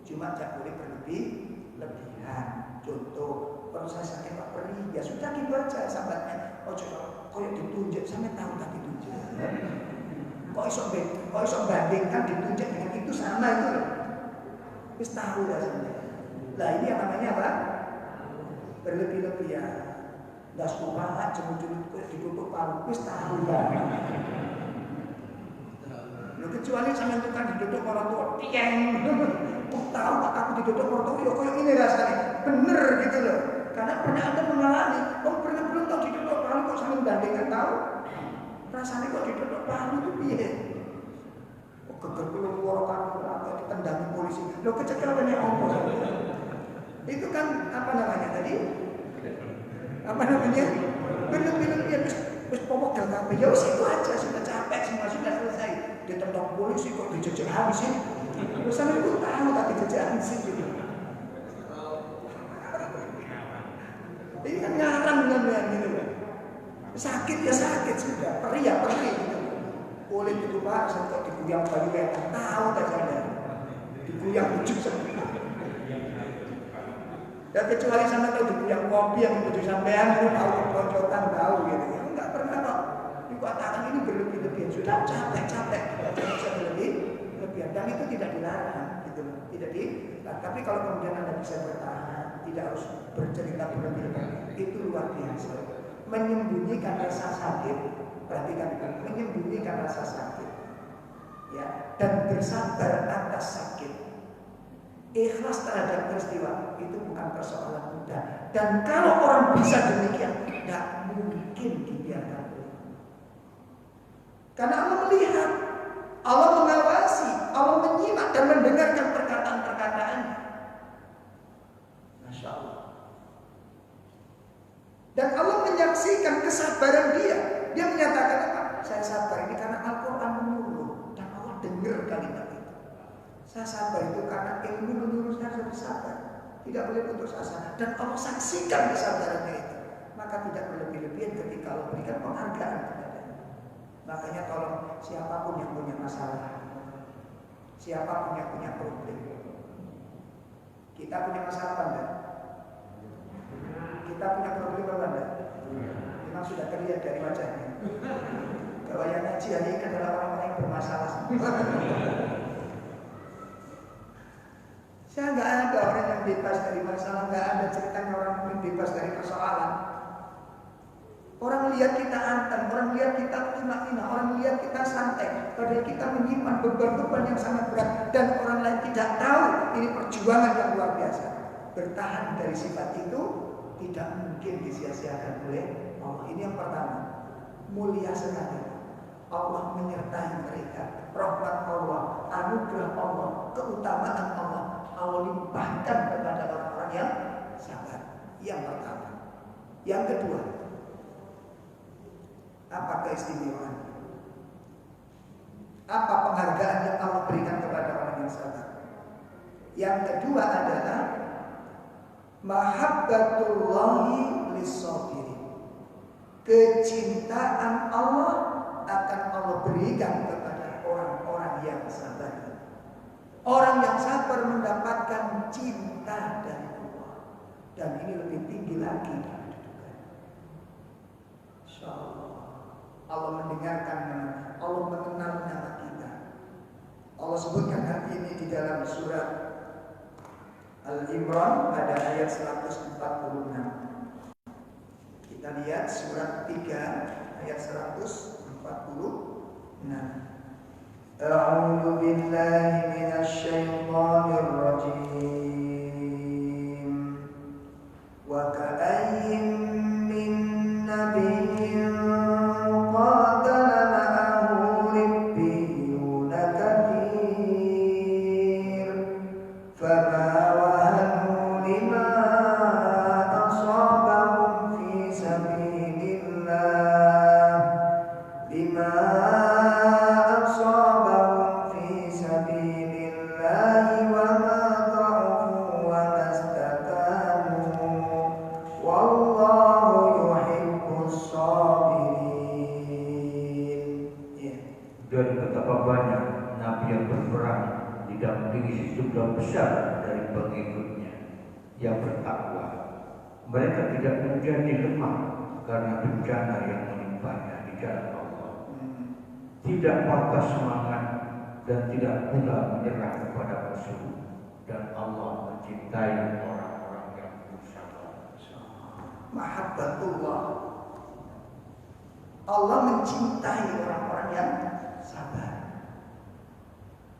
cuma tidak boleh berlebihan. Contoh, kalau saya sakit Pak perih, ya sudah gitu aja sambatnya. Oh coba, kau yang ditunjuk, sampai tahu tak ditunjuk. Kok iso bandingkan ditunjuk dengan itu sama itu loh. Wis tahu ya sebenarnya. Lah ini yang namanya apa? Berlebih-lebihan. Nggak suka cemut-cemut ditutup palu, wis tahu banget. Lo kecuali sama itu kan ditutup orang tua, tiang. Oh tahu Pak aku ditutup orang tua, kok ini rasanya bener gitu loh. Karena pernah Anda mengalami, pernah belum tahu ditutup palu kok sambil bandingkan tahu. Rasanya kok ditutup palu itu piye? Oh geger keluar kan atau ditendangi polisi. Lo kecekalannya apa? Itu kan apa namanya tadi? Apa namanya? Berlebih-lebihan terus popok dan kabeh. Ya wis itu aja, sudah capek semua sudah selesai. Ditendang polisi kok dijejek habis sih. Terus sampe itu tahu tak dijejek habis sih gitu. Ini kan ngarang dengan gitu. Sakit ya sakit sudah, perih ya perih gitu. Kulit itu Pak, sampai diguyang bayi kayak tahu tak saya. Diguyang ujuk semua. Dan kecuali sama tahu diguyang kopi yang ujuk sampean itu tahu keroncotan tahu gitu. Ya enggak pernah kok. Dikatakan ini berlebih-lebihan, sudah capek-capek, tidak bisa berlebih-lebihan dan itu tidak dilarang gitu loh. Tidak dilarang. Tapi kalau kemudian Anda bisa bertahan, tidak harus bercerita berlebih-lebihan, itu luar biasa. Menyembunyikan rasa sakit, perhatikan itu, menyembunyikan rasa sakit, ya, dan bersabar atas sakit. Ikhlas terhadap peristiwa itu bukan persoalan mudah. Dan kalau orang bisa demikian, tidak mungkin dibiarkan. Karena Allah melihat, Allah mengawasi, Allah menyimak dan mendengarkan perkataan-perkataannya. Masya Allah. Dan Allah menyaksikan kesabaran dia. Dia menyatakan apa? Saya sabar ini karena Al-Quran menyuruh dan Allah dengar kalimat itu. Saya sabar itu karena ilmu menyuruh saya harus sabar. Tidak boleh putus asa. Dan Allah saksikan kesabarannya itu. Maka tidak berlebih-lebihan ketika Allah berikan penghargaan kepadanya. Makanya tolong siapapun yang punya masalah, siapapun yang punya problem, kita punya masalah apa enggak? Kita punya problem apa enggak? Memang sudah terlihat dari wajahnya. Bahwa yang ngaji hari ini adalah orang-orang yang bermasalah. Saya nggak ada orang yang bebas dari masalah, nggak ada ceritanya orang yang bebas dari persoalan. Orang lihat kita anteng, orang lihat kita kina-kina, orang lihat kita santai. Padahal kita menyimpan beban-beban yang sangat berat dan orang lain tidak tahu ini perjuangan yang luar biasa. Bertahan dari sifat itu tidak mungkin disia-siakan oleh Allah. Ini yang pertama, mulia sekali. Allah menyertai mereka, rahmat Allah, anugerah Allah, keutamaan Allah. Allah limpahkan kepada orang-orang yang sabar. Yang pertama. Yang kedua, apa keistimewaan? Apa penghargaan yang Allah berikan kepada orang yang sabar? Yang kedua adalah mahabbatullahi lis-sabirin. Kecintaan Allah akan Allah berikan kepada orang-orang yang sabar. Orang yang sabar mendapatkan cinta dari Allah, dan ini lebih tinggi lagi dari kedudukan. Insyaallah Allah mendengarkan, Allah mengenal nama kita. Allah sebutkan hal ini di dalam surat Al-Imran pada ayat 146. Kita lihat surat 3 ayat 146. A'udzu billahi minasy syaithanir rajim. Wa ka'ayyin min nabiyyin qatala ma'ahu ribbiyuna katsir fama wahanu lima asabahum fi sabilillah lima sejumlah besar dari pengikutnya yang bertakwa. Mereka tidak menjadi lemah karena bencana yang menimpanya di jalan Allah. Tidak patah semangat dan tidak pula menyerah kepada musuh. Dan Allah mencintai orang-orang yang bersabar. Mahabbatullah. Allah mencintai orang-orang yang sabar.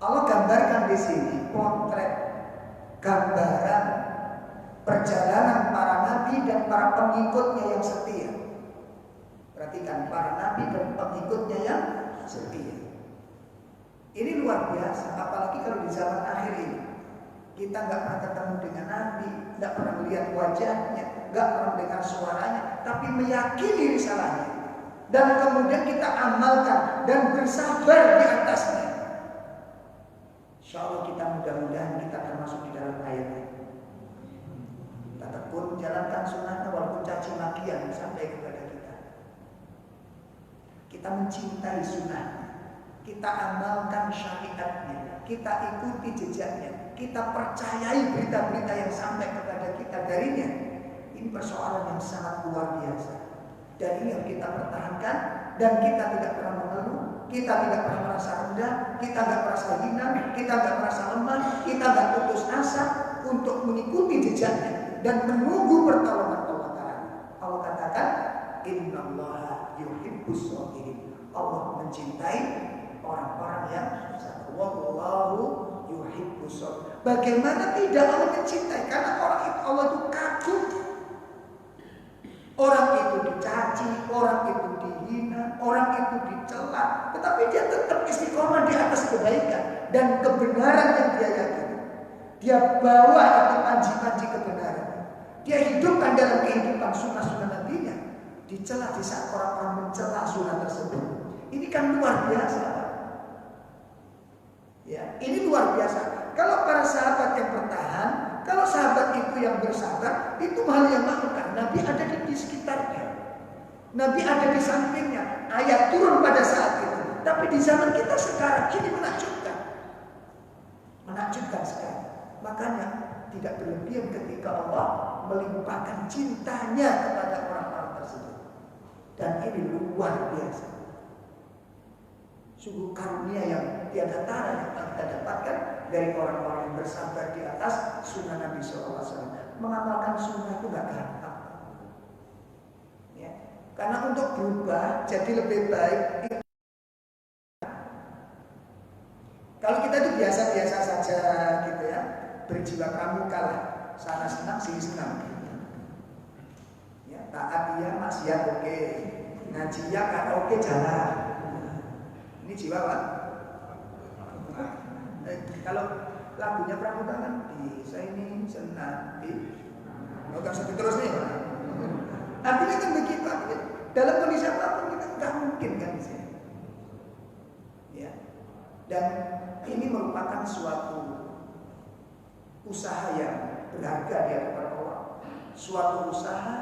Allah gambarkan di sini potret, gambaran perjalanan para nabi dan para pengikutnya yang setia. Perhatikan, para nabi dan pengikutnya yang setia. Ini luar biasa, apalagi kalau di zaman akhir ini. Kita nggak pernah ketemu dengan nabi, nggak pernah melihat wajahnya, nggak pernah dengar suaranya, tapi meyakini risalahnya. Dan kemudian kita amalkan dan bersabar di atasnya. Insya Allah kita mudah-mudahan kita termasuk di dalam ayat ini. Kita tekun jalankan sunnahnya walaupun caci makian sampai kepada kita. Kita mencintai sunnahnya, kita amalkan syariatnya, kita ikuti jejaknya, kita percayai berita-berita yang sampai kepada kita darinya. Ini persoalan yang sangat luar biasa. Dan ini yang kita pertahankan, dan kita tidak pernah mengeluh, kita tidak pernah merasa rendah, kita tidak merasa hina, kita tidak merasa lemah, kita tidak putus asa untuk mengikuti jejaknya dan menunggu pertolongan Allah Ta'ala. Allah katakan, innallaha yuhibbus shabirin. Allah mencintai orang-orang yang sabar. Wallahu yuhibbus shabirin. Bagaimana tidak Allah mencintai? Karena orang itu, Allah itu kagum. Orang itu dicaci, orang itu dihina, orang itu dicela, tetapi dia tetap istiqomah di atas kebaikan dan kebenaran yang dia yakini. Dia bawa itu panji-panji kebenaran. Dia hidupkan dalam kehidupan sunnah-sunnah nabinya. Dicela di saat orang-orang mencela sunnah tersebut. Ini kan luar biasa. Ya, ini luar biasa. Kalau para sahabat yang bertahan, kalau sahabat itu yang bersabar, itu hal yang makruh. Nabi ada di sekitarnya, Nabi ada di sampingnya. Ayat turun pada saat itu. Tapi di zaman kita sekarang ini menakjubkan sekali. Makanya tidak berlebihan ketika Allah melimpahkan cintanya kepada orang-orang tersebut. Dan ini luar biasa. Sungguh karunia yang tiada tara yang kita dapatkan dari orang-orang yang bersabar di atas sunnah Nabi SAW. Mengamalkan sunnah itu gak gampang. Ya. Karena untuk berubah jadi lebih baik, kalau kita itu biasa-biasa saja gitu ya, berjiwa pramuka lah, sana senang sini senang. Ya, taat dia maksiat oke, ngaji ya karaoke jalan. Ini jiwa apa? Kalau lagunya pramuka kan bisa ini senang di, nggak usah terus nih. Artinya kan begitu, artinya dalam kondisi apapun kita nggak mungkin kan di sini. Ya. Dan ini merupakan suatu usaha yang berharga di hadapan Allah, suatu usaha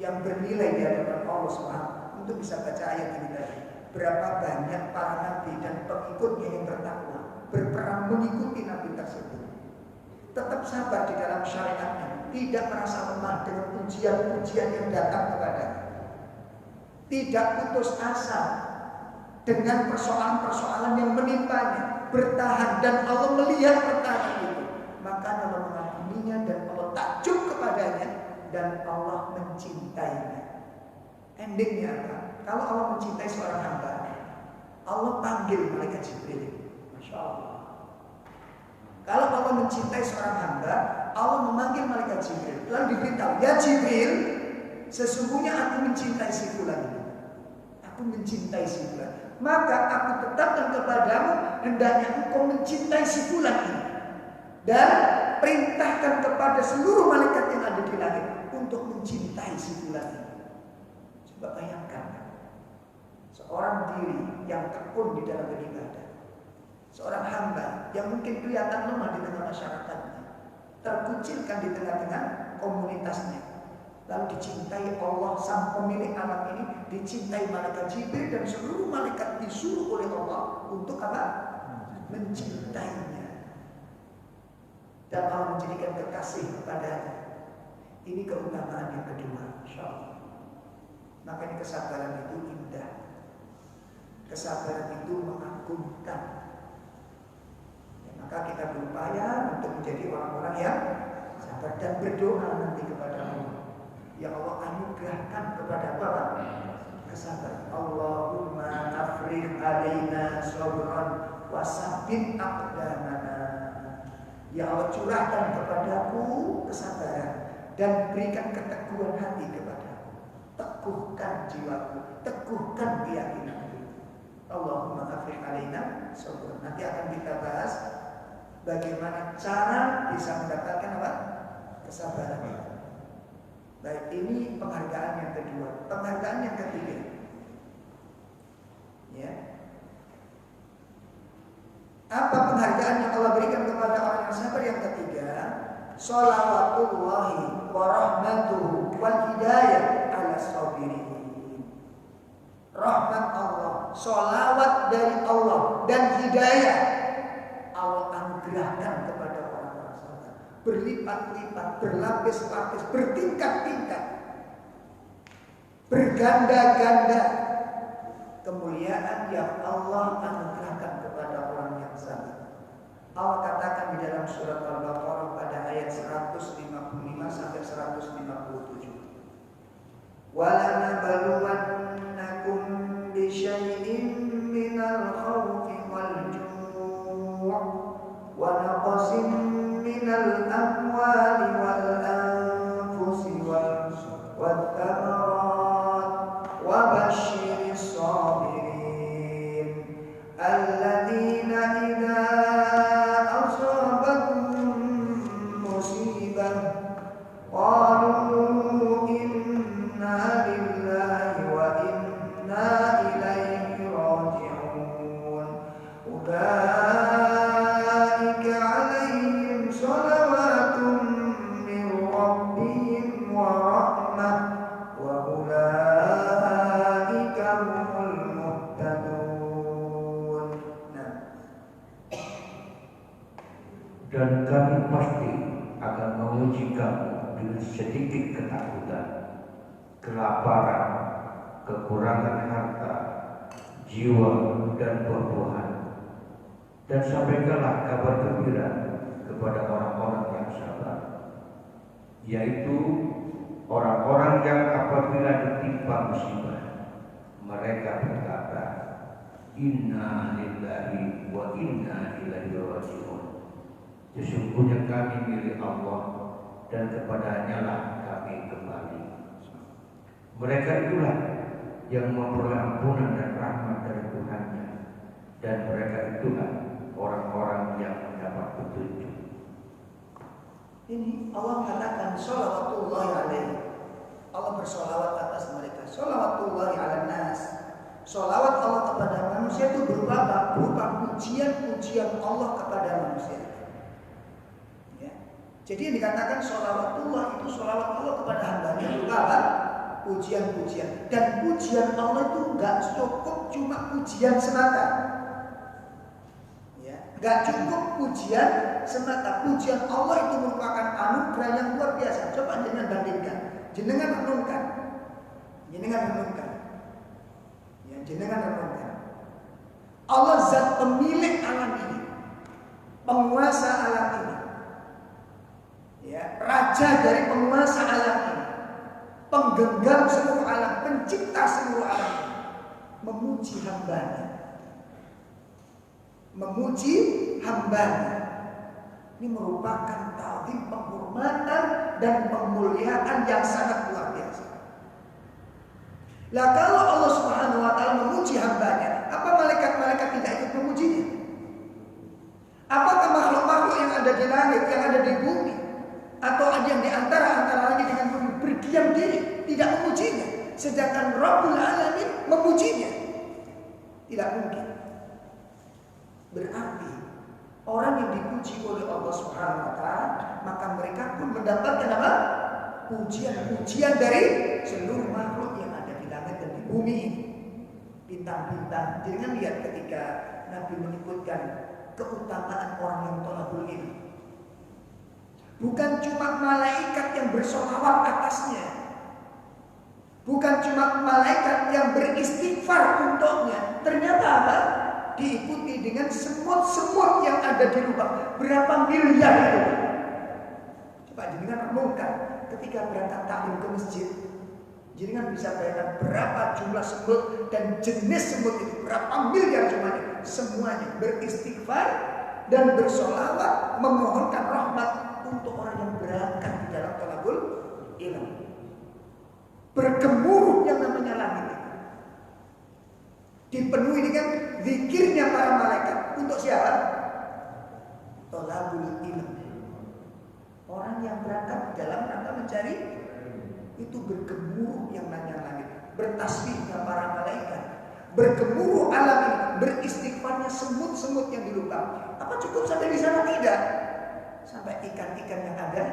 yang bernilai di hadapan Allah SWT. Untuk bisa baca ayat ini tadi, berapa banyak para nabi dan pengikutnya yang bertakwa, berperang mengikuti nabi tersebut, tetap sabar di dalam syariatnya, tidak merasa lemah dengan ujian-ujian yang datang kepadanya, tidak putus asa dengan persoalan-persoalan yang menimpanya, bertahan, dan Allah melihat pertahanan itu, maka Allah mengampuninya dan Allah takjub kepadanya dan Allah mencintainya. Endingnya apa? Kalau Allah mencintai seorang hamba, Allah panggil malaikat Jibril. Masya Allah. Kalau Allah mencintai seorang hamba, Allah memanggil malaikat Jibril, lalu diberitahu, ya Jibril, sesungguhnya aku mencintai si fulan ini. Aku mencintai si fulan. Maka aku tetapkan kepadamu, hendaknya engkau mencintai si fulan ini, dan perintahkan kepada seluruh malaikat yang ada di langit untuk mencintai si fulan ini. Coba bayangkan, seorang diri yang tekun di dalam beribadah, seorang hamba yang mungkin kelihatan lemah di tengah masyarakatnya, terkucilkan di tengah-tengah komunitasnya, lalu dicintai Allah sang pemilik alam ini, dicintai malaikat Jibril dan seluruh malaikat disuruh oleh Allah untuk apa? Mencintainya. Dan Allah menjadikan kekasih kepadanya. Ini keutamaan yang kedua, insyaallah. Makanya kesabaran itu indah. Kesabaran itu mengagumkan. Ya, maka kita berupaya untuk menjadi orang-orang yang sabar dan berdoa nanti kepada Allah. Ya Allah, anugerahkan kepada Bapak kesabaran. Allahumma afrigh alaina sabran wa sabbit aqdamana. Ya Allah, curahkan kepadaku kesabaran dan berikan keteguhan hati kepadaku. Teguhkan jiwaku, teguhkan keyakinanku. Allahumma afrigh alaina sabran. Nanti akan kita bahas bagaimana cara bisa mendapatkan apa? Kesabaran. Baik, ini penghargaan yang kedua. Penghargaan yang ketiga, ya. Apa penghargaan yang Allah berikan kepada orang yang sabar yang ketiga? Shalawatullahi wa rahmatuhu wal hidayah ala sabirin. Rahmat Allah, sholawat dari Allah, dan hidayah Allah anugerahkan kepada orang-orang sabar. Berlipat-lipat, berlapis-lapis, bertingkat-tingkat, berganda-ganda kemuliaan yang Allah anugerahkan kepada orang yang sabar. Allah katakan di dalam surat Al-Baqarah pada ayat 155 sampai 157. وَلَنَبْلُوَنَّكُمْ بِشَيْءٍ مِّنَ الْخَوْفِ وَالْجُوعِ وَنَقْصٍ مِّنَ الْأَمْوَالِ وَالْأَنفُسِ وَالثَّمَرَاتِ وَبَشِّرِ الصَّابِرِينَ الَّذِينَ إِذَا أَصَابَتْهُم مُّصِيبَةٌ قَالُوا إِنَّا لِلَّهِ وَإِنَّا إِلَيْهِ رَاجِعُونَ أُولَٰئِكَ عَلَيْهِمْ صَلَوَاتٌ مِّن رَّبِّهِمْ وَرَحْمَةٌ وَأُولَٰئِكَ هُمُ الْمُهْتَدُونَ. Dan kami pasti akan menguji kamu dengan sedikit ketakutan, kelaparan, kekurangan harta, jiwa, dan buah-buahan. Dan sampaikanlah kabar gembira kepada orang-orang yang sabar, yaitu orang-orang yang apabila ditimpa musibah, mereka berkata, Inna lillahi wa inna ilaihi raji'un. Sesungguhnya kami milik Allah dan kepadanya lah kami kembali. Mereka itulah yang memperoleh ampunan dan rahmat dari Tuhannya, dan mereka itulah orang-orang yang mendapat petunjuk. Ini Allah katakan sholawatullahi alaihi. Allah bersolawat atas mereka. Sholawatullahi ala nas. Sholawat Allah kepada manusia itu berupa pujian-pujian Allah kepada manusia. Jadi yang dikatakan sholawatullah itu sholawat Allah kepada hambanya itu apa? Pujian-pujian. Dan pujian Allah itu nggak cukup cuma pujian semata. Ya, nggak cukup pujian semata. Pujian Allah itu merupakan anugerah yang luar biasa. Coba jenengan bandingkan, jenengan renungkan, ya, jenengan renungkan. Allah zat pemilik alam ini, penguasa alam ini, ya, raja dari penguasa alam ini, penggenggam seluruh alam, pencipta seluruh alam ini, memuji hambanya. Ini merupakan ta'zim, penghormatan dan pemuliaan yang sangat luar biasa. Lah kalau Allah Subhanahu wa taala memuji hambanya, apa malaikat-malaikat tidak ikut memujinya? Apakah makhluk-makhluk yang ada di langit, yang ada di bumi, atau ada yang di antara langit dengan bumi berdiam diri tidak memujinya, sedangkan Rabbul Alamin memujinya? Tidak mungkin. Berarti orang yang dipuji oleh Allah Subhanahu wa taala, maka mereka pun mendapatkan apa? Pujian-pujian dari seluruh makhluk yang ada di langit dan di bumi ini. Bintang-bintang. Jadi kan lihat ketika Nabi menyebutkan keutamaan orang yang thalabul ilm. Bukan cuma malaikat yang bersolawat atasnya, bukan cuma malaikat yang beristighfar untuknya. Ternyata apa? Diikuti dengan semut-semut yang ada di lubang. Berapa miliar itu? Coba jenengan renungkan ketika berangkat taklim ke masjid. Jenengan bisa bayangkan berapa jumlah semut dan jenis semut itu, berapa miliar jumlahnya. Semuanya beristighfar dan bersolawat memohonkan rahmat untuk orang yang berangkat di dalam thalabul ilm. Bergemuruh yang namanya langit itu dipenuhi dengan zikirnya para malaikat. Untuk siapa? Thalabul ilm. Orang yang berangkat dalam rangka mencari, itu bergemuruh yang namanya langit. Bertasbihnya para malaikat, bergemuruh alam ini, beristighfarnya semut-semut yang di lubang. Apa cukup sampai di sana? Tidak. Sampai ikan-ikan yang ada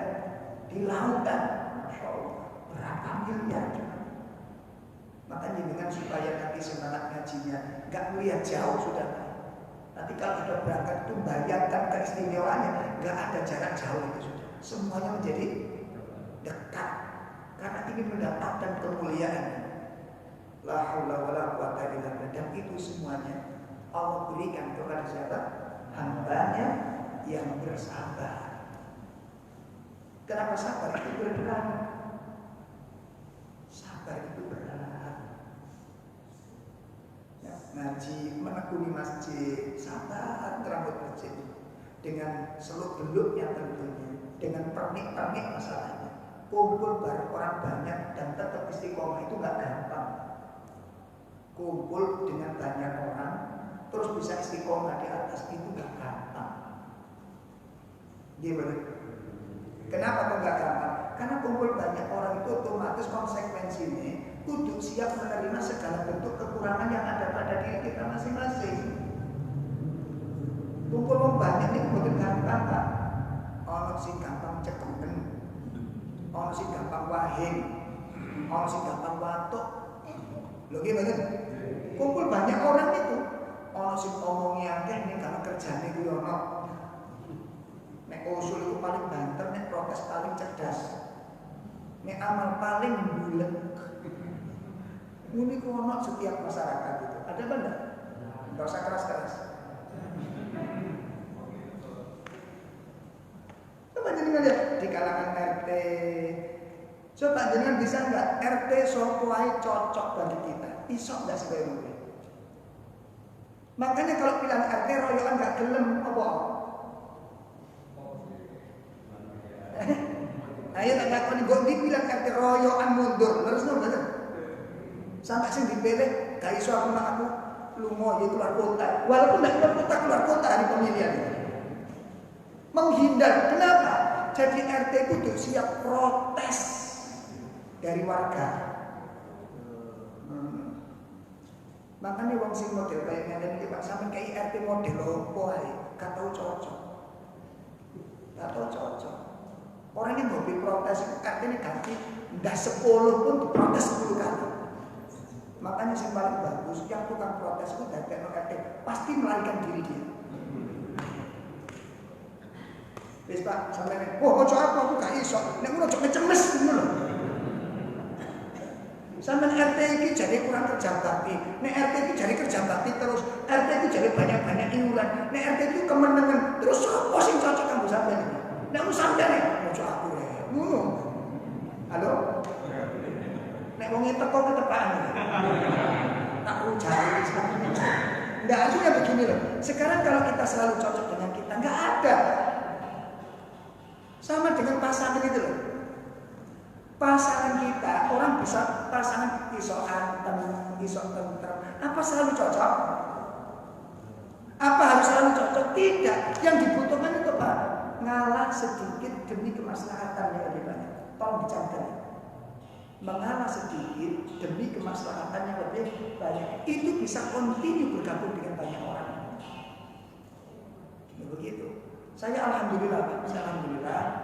di lautan. Masya Allah, berapa miliar. Makanya dengan supaya nanti semangat ngajinya nggak melihat jauh, sudah. Nanti kalau sudah berangkat itu bayangkan keistimewaannya, nggak ada jarak jauh itu sudah. Semuanya menjadi dekat karena ingin mendapatkan kemuliaan. La haula wala quwata illa billah. Dan itu semuanya Allah berikan kepada siapa? Hambanya yang bersabar. Kenapa sabar? Itu berat. Sabar itu berat. Ya, ngaji, menekuni masjid, sabar rambut masjid dengan seluk-beluknya tentunya, dengan pernik-pernik masalahnya. Kumpul bareng orang banyak dan tetap istiqomah itu nggak gampang. Kumpul dengan banyak orang terus bisa istiqomah di atas itu nggak gampang. Gimana? Kenapa kok nggak gampang? Karena kumpul banyak orang itu otomatis konsekuensinya kudu siap menerima segala bentuk kekurangan yang ada pada diri kita masing-masing. Kumpul banyak ini bukan gampang, Pak. Ono sing gampang cekungen, ono sing gampang wahing, ono sing gampang watuk. Lho gimana? Kumpul banyak orang itu, ono sing omongnya akeh nih karena kerjane kuwi ono. Nek usul itu paling banter, nek protes paling cerdas, nek amal paling bulet. Ini krono setiap masyarakat itu. Ada benar? Enggak usah keras-keras. Coba jenengan lihat di kalangan RT. Coba jenengan bisa nggak RT sopoai cocok bagi kita? Iso nggak sebenarnya? Makanya kalau bilang RT royokan nggak gelem apa? Ayo tak takoni kok dibilang RT royokan mundur, terus bener. Sampai sing dipilih gak iso aku nak aku lunga ya keluar kota. Walaupun tidak keluar kota di pemilihan itu. Menghindar. Kenapa? Jadi RT itu siap protes dari warga. Makanya wong sing model kayak ngene iki Pak sampe kayak RT model opo ae, gak tau cocok. Gak tau cocok. protes artinya ganti ndak 10 pun diprotes 10 kali. Makanya yang paling bagus yang tukang protes itu dari RT pasti melarikan diri dia. Wis Pak, sampeyan, "Oh, ojo aku gak iso." Nek ngono ojo ngecemes ngono lho. Sampeyan RT iki jadi kurang kerja bakti. Nek RT iki jadi kerja bakti terus, RT iki jadi banyak-banyak iuran. Nek RT itu kemenangan, terus sapa sing cocok kanggo sampeyan iki? Nek sampeyan ojo aku ya. Ngono. Halo? Nek wong teko ketepaan. Tak ujar sampeyan. Enggak artinya begini loh. Sekarang kalau kita selalu cocok dengan kita, enggak ada. Sama dengan pasangan itu loh. Pasangan kita, orang bisa pasangan iso antem, iso tentrem. Apa selalu cocok? Apa harus selalu cocok? Tidak. Yang dibutuhkan itu apa? Ngalah sedikit demi kemaslahatan yang lebih banyak. Tolong dicatat. Mengalah sedikit demi kemaslahatan yang lebih banyak. Itu bisa kontinu bergabung dengan banyak orang. Begitu. Saya alhamdulillah, Pak. Saya alhamdulillah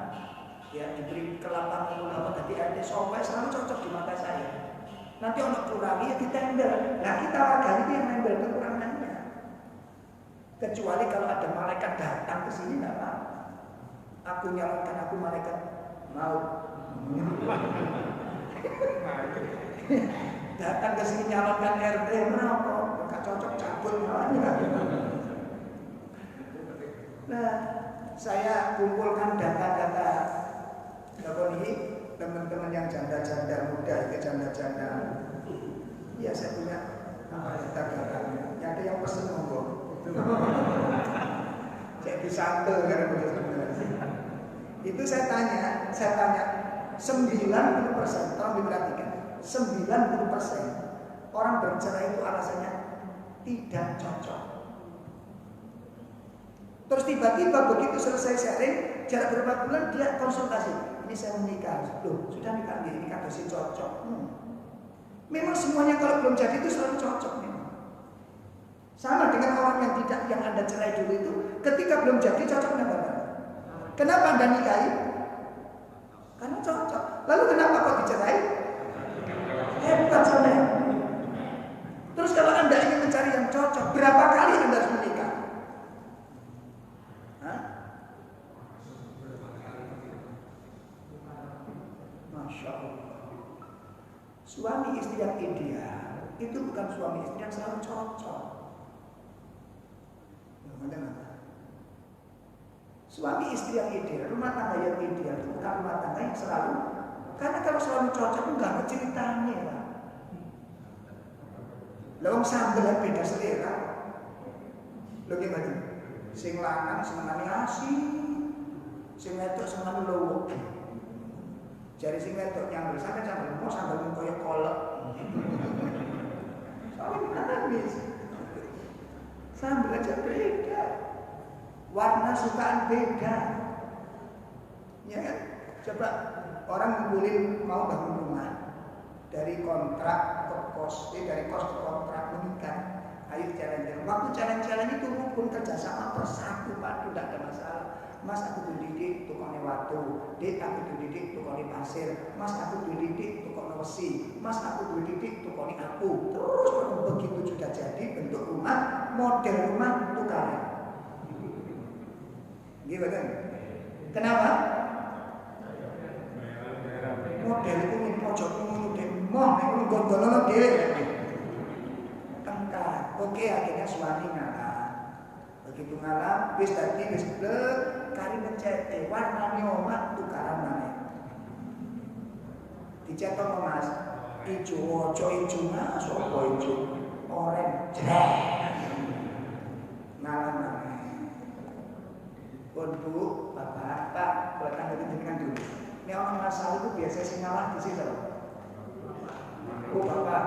ya diberi kelapangan ulama dari RT sampai selalu cocok di mata saya. Nanti untuk kurangi ya ditembel. Nah kita warga itu yang nembel kekurangannya. Kecuali kalau ada malaikat datang ke sini nggak apa. Aku nyalonkan aku malaikat mau. Datang ke sini nyalonkan RT kenapa? Nggak cocok cabut namanya. Nah, saya kumpulkan data-data ini teman-teman yang janda-janda muda, itu janda-janda. Iya, saya punya data-datanya. Yang ada yang pesen monggo. Saya disantel kan itu saya tanya 90%, tolong diperhatikan, 90% orang bercerai itu alasannya tidak cocok. Terus tiba-tiba begitu selesai sharing, jarak beberapa bulan dia konsultasi. Ini saya menikah, loh sudah nikah ini kata si cocok. Memang semuanya kalau belum jadi itu selalu cocok memang. Sama dengan orang yang tidak, yang Anda cerai dulu itu, ketika belum jadi cocok kenapa? Kenapa Anda nikahi? Karena cocok. Lalu kenapa kok dicerai? Bukan sebenarnya. Terus kalau Anda ingin mencari yang cocok, berapa kali Anda harus menikah? Masya Allah. Suami istri yang ideal itu bukan suami istri yang selalu cocok. Suami istri yang ideal, rumah tangga yang ideal itu bukan rumah tangga yang selalu. Karena kalau selalu cocok itu nggak ada ceritanya, Pak. Lawang sambel beda selera. Lo gimana? Sing lanang senengane asih, sing wedok senengane lowo. Jari sing wedok nyambel sampe sambel mau sambel koyo kolek. Soalnya nangis. Sambel aja beda. Warna sukaan beda. Ya kan? Coba orang ngumpulin mau bangun rumah dari kontrak ke kos, dari kos ke kontrak menikah. Ayo challenge. Waktu challenge itu rukun kerjasama bersatu padu, tidak ada masalah. Mas aku dididik tukangnya watu, Dek aku dididik tukangnya pasir, Mas aku dididik tukangnya wesi, Mas aku dididik tukangnya aku. Terus begitu sudah jadi bentuk rumah, model rumah tukaran. Gimana? Kenapa? Model itu ini pojok ini demo, ini gondol-gondol deh. Tengkar. Oke, akhirnya suami ngalah. Begitu ngalah, wis tadi wis blek, kari mencete warnane omah tukaran maneh. Dicetok Mas, ijo ojo ijo Mas, opo ijo? Oren jrek. Ngalah maneh. Bu, Bapak, Pak, boleh tanda jenengan dulu. Ini orang masalah itu biasa sih ngalah di situ. Bu, Bapak,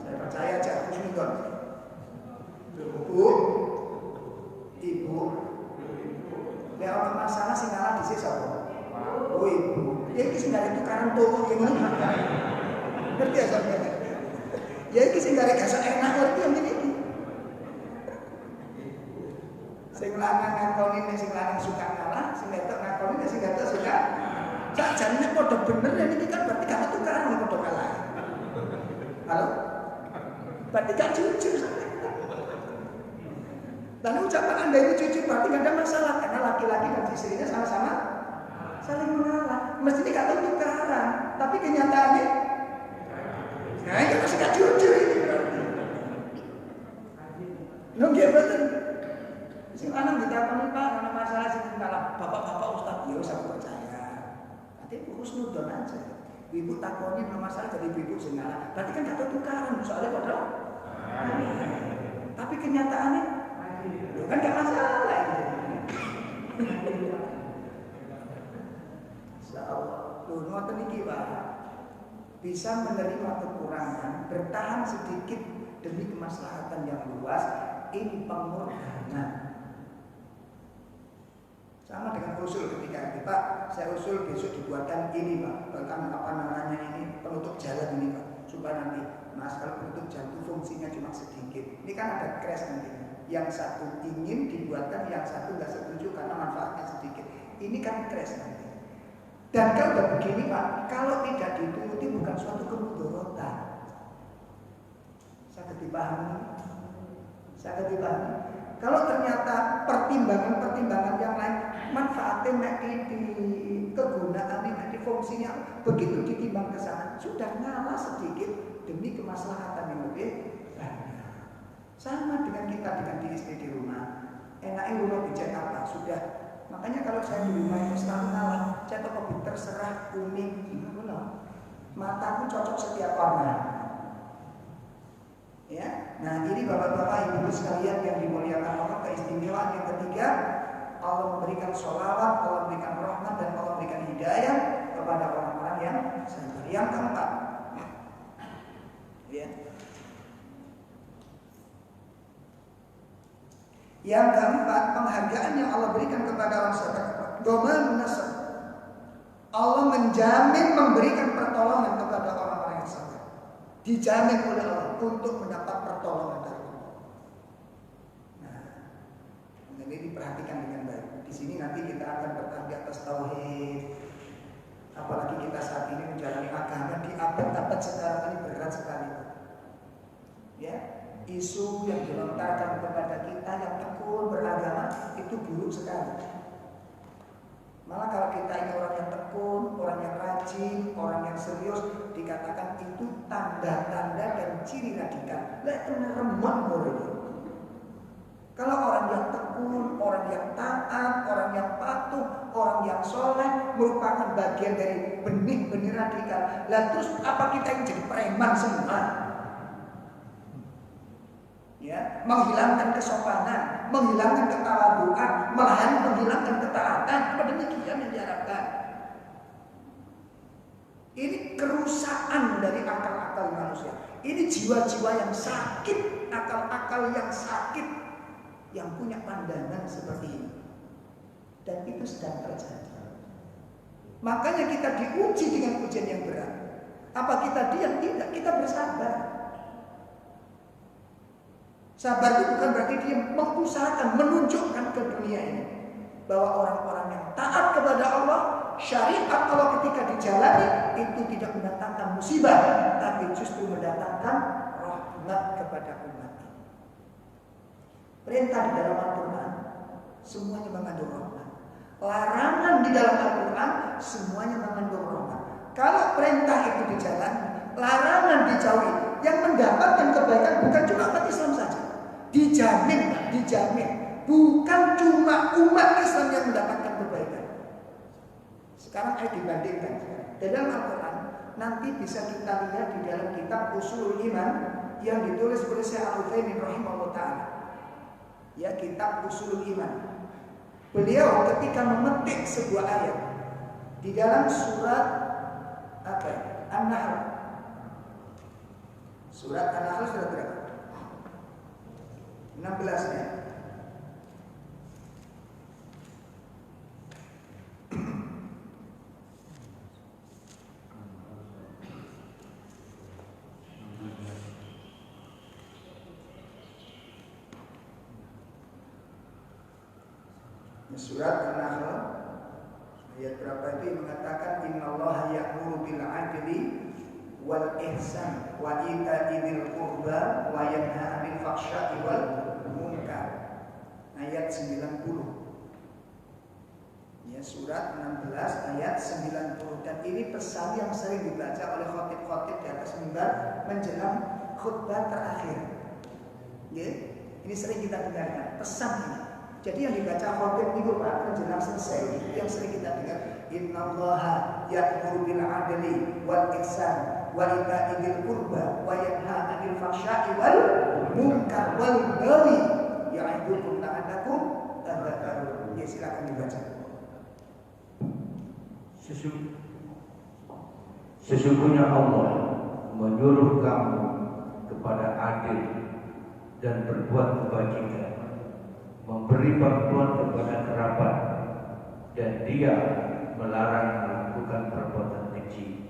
saya percaya aja aku nonton. Bu, Ibu, ini orang masalah sih ngalah di situ. Oh Ibu, ya ini sih nggak ada tukaran toko gimana? Ngerti ya sampai? Ya ini sih nggak ada kasar enak ngerti yang ini. Sing lanang ngakoni, sing lanang suka ngalah, sing wedok ngakoni, sing wedok suka. Sak bener ini kan berarti gak tukaran yang padha kalah. Halo? Berarti gak jujur. Dan ucapan Anda itu jujur berarti gak ada masalah karena laki-laki dan istrinya sama-sama saling mengalah. Mestinya gak tahu tukaran, tapi kenyataannya nah itu masih gak jujur ini berarti. Nggih betul. Sing lanang ditakoni Pak, ana masalah sing kalah bapak-bapak ustaz ya saya percaya. Nanti husnudon aja. Ibu takoni ana masalah jadi ibu sing ngalah. Berarti kan gak tahu tukaran soalnya padahal. Tapi kenyataannya kan gak masalah ini. Insyaallah. Lho ngoten iki Pak. Bisa menerima kekurangan, bertahan sedikit demi kemaslahatan yang luas, ini pengorbanan. Sama dengan usul ketika Pak, saya usul besok dibuatkan ini Pak, bahkan apa namanya ini penutup jalan ini Pak, supaya nanti Mas kalau penutup jalan itu fungsinya cuma sedikit. Ini kan ada crash nanti. Yang satu ingin dibuatkan, yang satu nggak setuju karena manfaatnya sedikit. Ini kan crash nanti. Dan kalau udah begini Pak, kalau tidak dituruti bukan suatu kemudorotan. Saya dipahami. Kalau ternyata pertimbangan-pertimbangan yang lain manfaatnya di kegunaan di fungsinya begitu ditimbang ke sana sudah ngalah sedikit demi kemaslahatan yang lebih banyak. Sama dengan kita dengan di istri di rumah. Enaknya rumah bijak apa? Sudah. Makanya kalau saya di rumah itu selalu ngalah. Cetok kopi terserah kuning gimana? Mataku cocok setiap warna. Ya, nah ini bapak-bapak ibu sekalian yang dimuliakan Allah, keistimewaan yang ketiga, Allah memberikan sholawat, Allah memberikan rahmat dan Allah memberikan hidayah kepada orang-orang yang sabar. Yang keempat, ya. Yang keempat, penghargaan yang Allah berikan kepada orang sabar. Doman nasr. Allah menjamin memberikan pertolongan kepada orang-orang yang sabar. Dijamin oleh Allah untuk mendapat pertolongan dari Allah. Nah, ini diperhatikan dengan baik. Di sini nanti kita akan bertanya atas tauhid. Apalagi kita saat ini menjalani agama di abad-abad sekarang ini berat sekali. Ya, isu yang dilontarkan kepada kita yang tekun beragama itu buruk sekali. Malah kalau kita ini orang yang tekun, orang yang rajin, orang yang serius, dikatakan itu tanda-tanda dan ciri radikal. Lah itu remon ini. Kalau orang yang tekun, orang yang taat, orang yang patuh, orang yang soleh merupakan bagian dari benih-benih radikal. Lah terus apa kita yang jadi preman semua? Ya, menghilangkan kesopanan, menghilangkan ketawaduan, malahan menghilangkan ketaatan. Apa demikian yang diharapkan? Ini kerusakan dari akal-akal manusia. Ini jiwa-jiwa yang sakit, akal-akal yang sakit, yang punya pandangan seperti ini. Dan itu sedang terjadi. Makanya kita diuji dengan ujian yang berat. Apa kita diam? Tidak, kita bersabar. Sabar itu bukan berarti dia mengusahakan, menunjukkan ke dunia ini bahwa orang-orang yang taat kepada Allah, syariat Allah ketika dijalani itu tidak mendatangkan musibah, tapi justru mendatangkan rahmat kepada umat. Perintah di dalam Al-Quran semuanya mengandung rahmat. Larangan di dalam Al-Quran semuanya mengandung rahmat. Kalau perintah itu dijalani, larangan dijauhi, yang mendapatkan kebaikan bukan cuma umat Islam saja. Dijamin. Bukan cuma umat Islam yang mendapatkan kebaikan. Sekarang ayo dibandingkan. Dalam Al-Quran nanti bisa kita lihat di dalam kitab Ushulul Iman yang ditulis oleh Syekh Al-Utsaimin rahimahullah ta'ala. Ya, kitab Ushulul Iman. Beliau ketika memetik sebuah ayat di dalam surat An-Nahl. Surat An-Nahl surat berapa? 16-nya. Surat An-Nahl ayat berapa itu mengatakan innallaha ya'muru ayat 90. Ya, surat 16 ayat 90. Dan ini pesan yang sering dibaca oleh khotib-khotib di atas mimbar menjelang khutbah terakhir. Ya, ini sering kita dengarkan pesan ini. Jadi yang dibaca khotib itu Pak menjelang selesai yang sering kita dengar, innallaha ya'muru bil 'adli wal ihsan wa ita'i dzil qurba wa yanha 'anil fahsya'i wal munkar wal baghi ya'idukum la'allakum tadhakkarun. Ya, silakan dibaca. Sesungguhnya Allah menyuruh kamu kepada adil dan berbuat kebajikan, memberi bantuan kepada kerabat, dan Dia melarang melakukan perbuatan keji,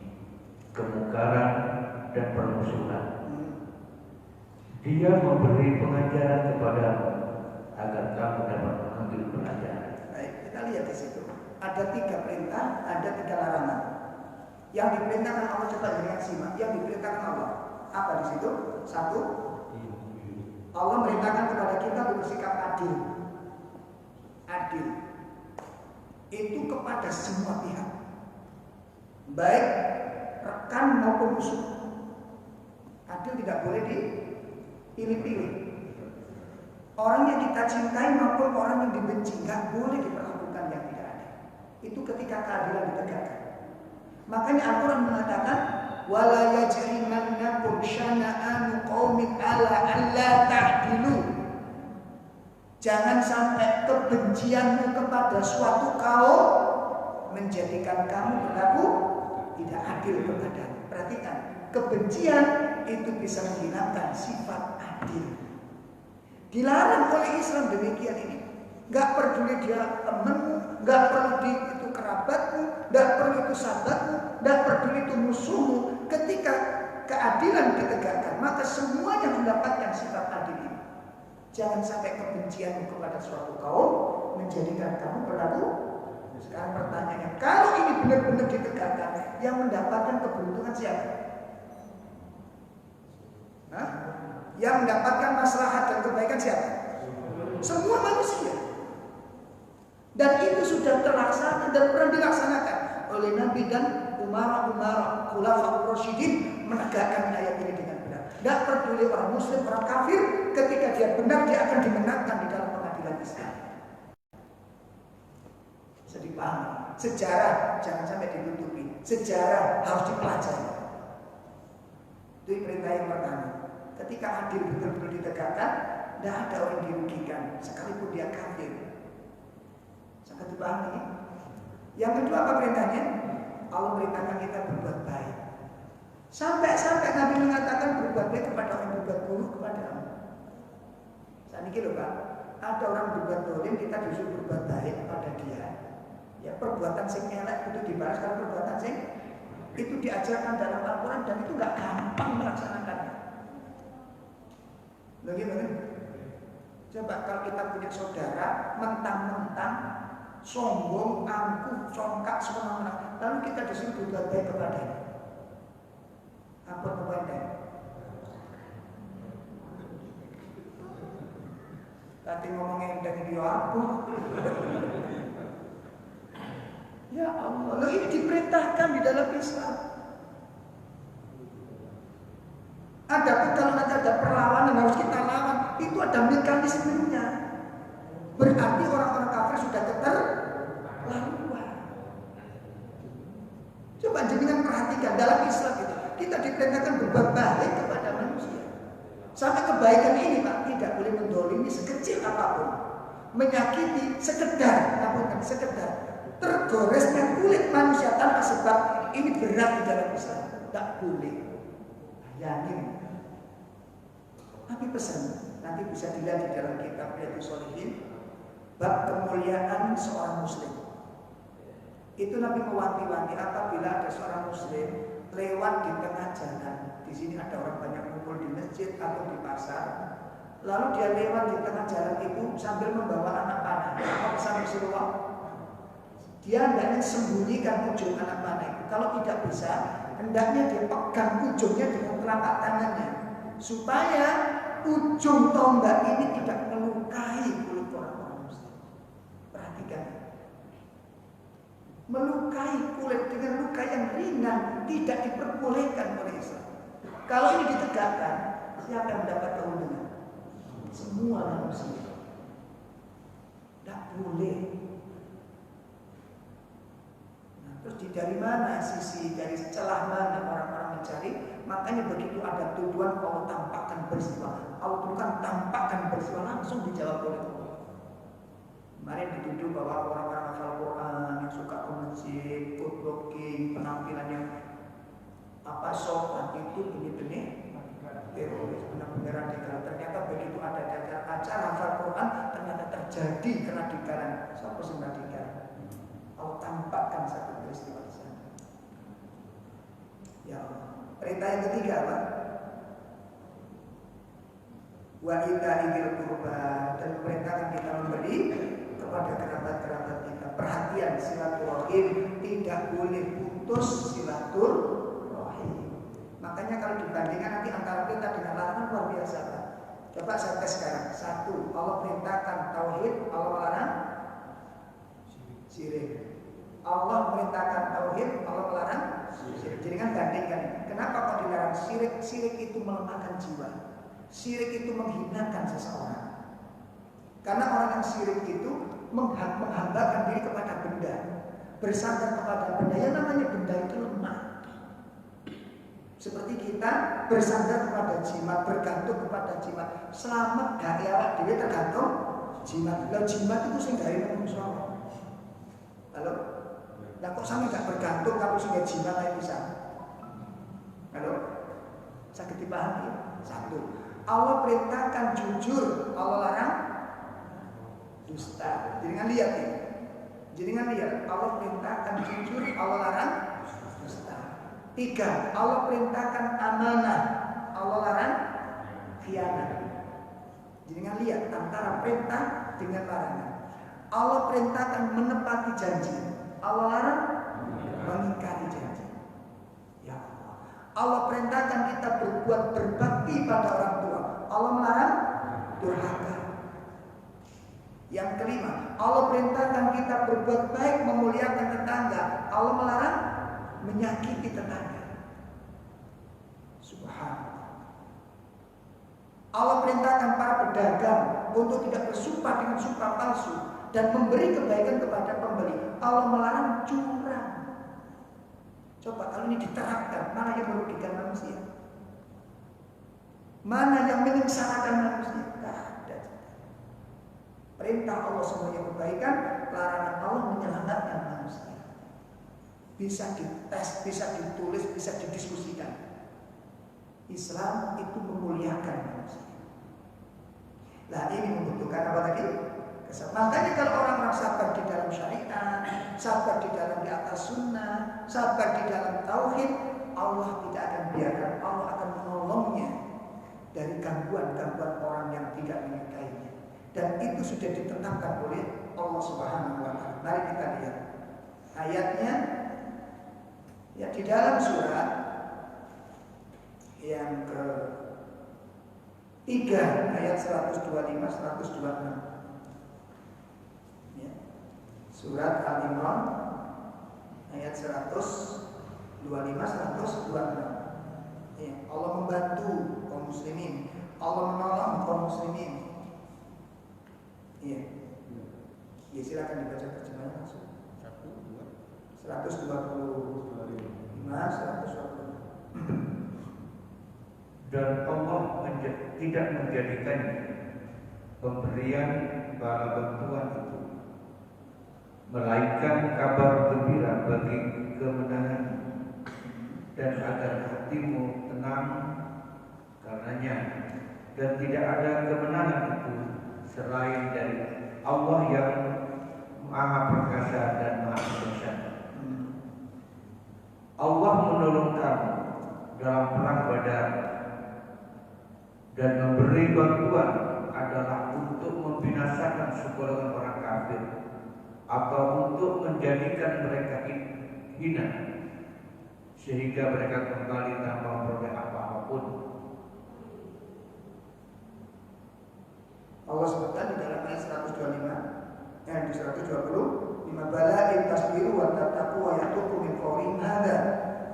kemungkaran, dan permusuhan. Dia memberi pengajaran kepadamu agar kamu dapat mengambil pelajaran. Baik, kita lihat di situ. Ada 3 perintah, ada 3 larangan. Yang diperintahkan Allah, coba dengan simak. Yang diperintahkan Allah apa di situ? 1, Allah merintahkan kepada kita bersikap adil. Adil itu kepada semua pihak, baik rekan maupun musuh. Adil tidak boleh dipilih-pilih. Orang yang kita cintai maupun orang yang dibenci nggak boleh diperlakukan yang tidak adil. Itu ketika keadilan ditegakkan. Makanya Al-Quran mengatakan, wala yajrimannakum syana'anu qaumin ala alla ta'dilu. Jangan sampai kebencianmu kepada suatu kaum menjadikan kamu berlaku tidak adil kepadanya. Perhatikan, kebencian itu bisa menghilangkan sifat adil. Dilarang oleh Islam demikian ini. Gak peduli dia temanmu, gak peduli itu kerabatmu, gak peduli itu sahabatmu, gak peduli itu musuhmu. Ketika keadilan ditegakkan, maka semuanya mendapatkan sifat adil ini. Jangan sampai kebencianmu kepada suatu kaum menjadikan kamu berlaku. Sekarang pertanyaannya, kalau ini benar-benar ditegakkan, yang mendapatkan keberuntungan siapa? Hah? Yang mendapatkan maslahat dan kebaikan siapa? Semua manusia. Dan itu sudah terlaksana dan pernah dilaksanakan oleh Nabi dan Umar Khulafaur Rasyidin menegakkan ayat ini dengan benar. Tidak peduli orang Muslim, orang kafir, ketika dia benar dia akan dimenangkan di dalam pengadilan Islam. Bisa dipahami. Sejarah jangan sampai ditutupi. Sejarah harus dipelajari. Itu perintah yang pertama. Ketika adil betul-betul ditegakkan, tidak ada orang dirugikan, sekalipun dia kafir. Sangat dipahami. Yang kedua apa perintahnya? Allah merintahkan kita berbuat baik. Sampai Nabi mengatakan berbuat baik kepada orang berbuat buruk kepada Allah. Saat ini loh Pak, ada orang berbuat dolim, kita disuruh berbuat baik kepada dia. Ya, perbuatan sing elek itu dibalas kalau perbuatan sing itu diajarkan dalam Al-Quran dan itu nggak gampang melaksanakannya. Bagaimana? Coba kalau kita punya saudara mentang-mentang sombong, angkuh, congkak, semena-mena, lalu kita disuruh berbuat baik kepadanya. Apa kepada? Tadi ngomongin dengan dia apa? Ya Allah, loh ini diperintahkan di dalam Islam. Adapun kalau nanti ada perlawanan harus kita lawan, itu ada mekanismenya. Berarti orang-orang kafir sudah keterlaluan. Coba jenengan perhatikan dalam Islam itu kita diperintahkan berbuat baik kepada manusia. Sampai kebaikan ini Pak tidak boleh mendolimi sekecil apapun, menyakiti sekedar, namun sekedar tergoresnya kulit manusia tanpa sebab, ini berat di dalam Islam. Tak boleh. Yakin. Tapi pesan nanti bisa dilihat di dalam kitab Riyadhus Shalihin bab kemuliaan seorang muslim. Itu Nabi mewanti-wanti apabila ada seorang muslim lewat di tengah jalan. Di sini ada orang banyak kumpul di masjid atau di pasar. Lalu dia lewat di tengah jalan itu sambil membawa anak panah. Apa pesan Rasulullah? Dia hendaknya sembunyikan ujung anak panah itu. Kalau tidak bisa, hendaknya dia pegang ujungnya dengan telapak tangannya, supaya ujung tombak ini tidak melukai kulit orang-orang. Melukai kulit dengan luka yang ringan tidak diperbolehkan oleh Islam. Kalau ini ditegakkan, siapa yang mendapat keuntungan? Semua manusia. Tidak boleh. Nah, terus dari mana dari celah mana orang-orang mencari? Makanya begitu ada tuduhan, Allah tampakkan peristiwa. Allah bukan tampakkan peristiwa, langsung dijawab oleh Allah. Kemarin dituduh bahwa orang-orang hafal Quran yang suka ke masjid, food blocking, penampilan yang sopan itu benih-benih teroris, benar-benar radikal. Ternyata begitu ada acara hafal Quran, ternyata terjadi keradikalan. Siapa yang radikal? Allah tampakkan satu peristiwa di sana. Ya Allah. Perintah yang ketiga apa? Wa ita'idil qurba, dan memerintahkan kita memberi kepada kerabat-kerabat kita. Perhatian, silaturahim tidak boleh putus silaturahim. Makanya kalau dibandingkan nanti antara perintah dengan larangan luar biasa, Pak. Coba saya tes sekarang. Satu, Allah perintahkan tauhid, Allah melarang syirik. Allah perintahkan tauhid, Allah melarang syirik. Jadi kan bandingkan. Kenapa kok dilarang syirik? Syirik itu melemahkan jiwa. Syirik itu menghinakan seseorang. Karena orang yang syirik itu menghambakan diri kepada benda, bersandar kepada benda. Yang namanya benda itu lemah. Seperti kita bersandar kepada jimat, bergantung kepada jimat. Selamat dari awak diri tergantung jimat. Lalu jimat itu sing gawe menungso. Halo? Lah kok sampe gak bergantung kalau sing jimat ae bisa? Halo? Sakit dipahami? Satu, Allah perintahkan jujur, Allah larang dusta. Jangan lihat ya. Jangan lihat, Allah perintahkan jujur, Allah larang dusta. Tiga, Allah perintahkan amanah, Allah larang khianat. Jangan lihat antara perintah dengan larangan. Allah perintahkan menepati janji, Allah larang mengingkari janji. Ya Allah. Allah perintahkan kita berbuat berbakti pada orang tua, Allah melarang durhaka. Yang kelima, Allah perintahkan kita berbuat baik, memuliakan tetangga, Allah melarang menyakiti tetangga. Subhanallah. Allah perintahkan para pedagang untuk tidak bersumpah dengan sumpah palsu dan memberi kebaikan kepada pembeli. Allah melarang curang. Coba kalau ini diterapkan, mana yang merugikan manusia? Mana yang menyengsarakan manusia? Tidak ada. Perintah Allah semuanya kebaikan, larangan Allah menyelamatkan manusia. Bisa dites, bisa ditulis, bisa didiskusikan. Islam itu memuliakan manusia. Nah ini membutuhkan apa tadi? Makanya kalau orang sabar di dalam syariat, sabar di dalam di atas sunnah, sabar di dalam tauhid, Allah tidak akan biarkan, Allah akan menolongnya dari gangguan-gangguan orang yang tidak menyukainya. Dan itu sudah ditetapkan oleh Allah Subhanahu wa taala. Mari kita lihat ayatnya. Ya di dalam surat yang ke-3 ayat 125 126. Ya. Surat Al-Imran ayat 125 126. Ya, Allah membantu kaum muslimin, Allah menolong kaum muslimin. Iya. Ya silakan dibaca terjemahannya langsung. 125 dan Allah tidak menjadikan pemberian bala bantuan itu melainkan kabar gembira bagi kemenangan, dan agar hatimu tenang karenanya, dan tidak ada kemenangan itu selain dari Allah yang Maha Perkasa dan Maha Bijaksana. Allah menolong kamu dalam perang Badar, dan memberi bantuan adalah untuk membinasakan segolongan orang kafir atau untuk menjadikan mereka hina sehingga mereka kembali tanpa memperoleh apa-apapun. Allah sebutkan di dalam ayat 125 di 120 lima bala'in tasbiru wa tattaqu wa yatuqu min fawrin hadha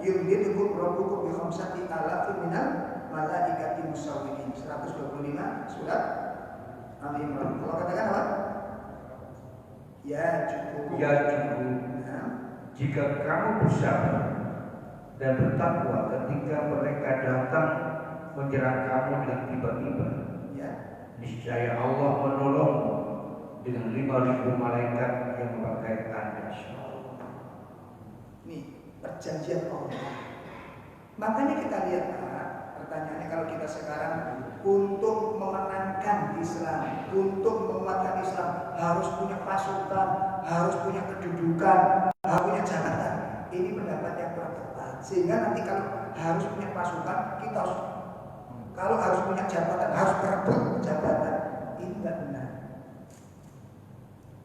yumdidukum rabbukum bi khamsati alafin minal malaikati musawwimin. 125 surat Al-Imran. Allah katakan apa? Ya cukup. Jika kamu bersabar dan bertakwa ketika mereka datang menyerang kamu dengan tiba-tiba, ya, niscaya Allah menolongmu dengan 5.000 malaikat yang memakai tanda. Ini perjanjian Allah. Makanya kita lihat, pertanyaannya kalau kita sekarang untuk memenangkan Islam, untuk menguatkan Islam harus punya pasukan, harus punya kedudukan, harus punya jabatan. Ini pendapat yang kurang tepat. Sehingga nanti kalau harus punya pasukan, kita harus, kalau harus punya jabatan, harus berebut jabatan. Ini enggak benar.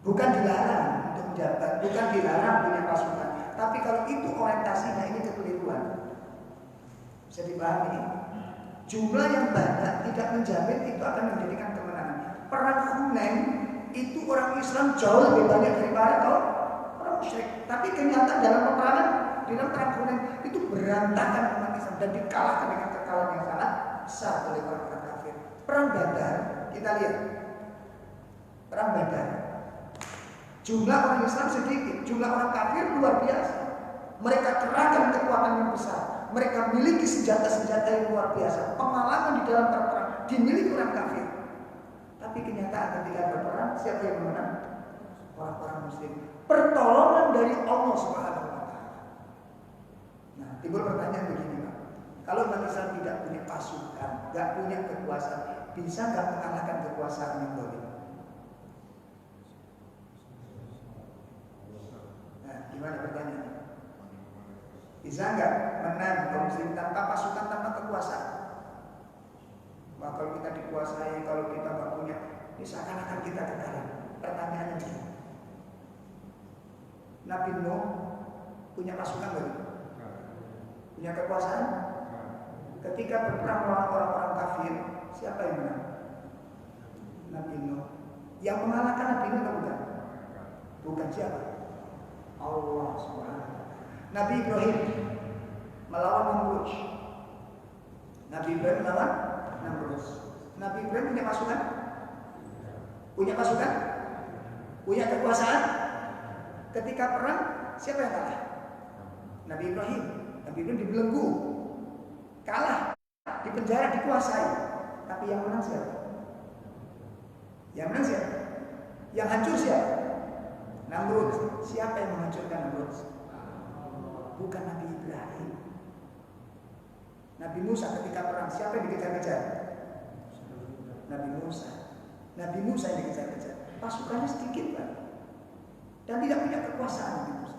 Bukan dilarang untuk menjabat, bukan dilarang punya pasukan. Tapi kalau itu orientasinya, ini kekeliruan. Bisa dipahami? Jumlah yang banyak tidak menjamin itu akan menjadikan kemenangan. Perang Hunain itu orang Islam jauh lebih banyak daripada orang musyrik. Tapi kenyataan dalam peperangan, dalam perang Hunain itu berantakan umat Islam dan dikalahkan dengan kekalahan yang sangat besar oleh orang-orang kafir. Perang Badar, kita lihat. Perang Badar. Jumlah orang Islam sedikit, jumlah orang kafir luar biasa. Mereka kerahkan kekuatan yang besar. Mereka miliki senjata-senjata yang luar biasa. Pengalaman di dalam perang dimiliki orang kafir. Tapi kenyataan ketika berperang, siapa yang menang? Orang-orang muslim. Pertolongan dari Allah Subhanahu wa taala. Nah, timbul pertanyaan begini, Pak. Kalau umat Islam tidak punya pasukan, nggak punya kekuasaan, bisa nggak mengalahkan kekuasaan yang boleh? Nah, gimana pertanyaannya? Bisa nggak menang kaum muslim tanpa pasukan, tanpa kekuasaan? Wah, kalau kita dikuasai, kalau kita nggak punya, ini seakan-akan kita kekalahan. Pertanyaannya begini. Nabi Nuh punya pasukan nggak? Punya kekuasaan? Ketika berperang melawan orang-orang kafir, siapa yang menang? Nabi Nuh. Yang mengalahkan Nabi Nuh bukan? Bukan siapa? Allah Subhanahu. Nabi Ibrahim melawan Namrud. Nabi Ibrahim melawan Namrud. Nabi Ibrahim punya pasukan? Punya pasukan? Punya kekuasaan? Ketika perang, siapa yang kalah? Nabi Ibrahim. Nabi Ibrahim dibelenggu, kalah, dipenjara, dikuasai. Tapi yang menang siapa? Yang menang siapa? Yang hancur siapa? Namrud. Siapa yang menghancurkan Namrud? Bukan Nabi Ibrahim. Nabi Musa ketika perang, siapa yang dikejar-kejar? Nabi Musa. Nabi Musa yang dikejar-kejar. Pasukannya sedikit, Pak. Dan tidak punya kekuasaan Nabi Musa.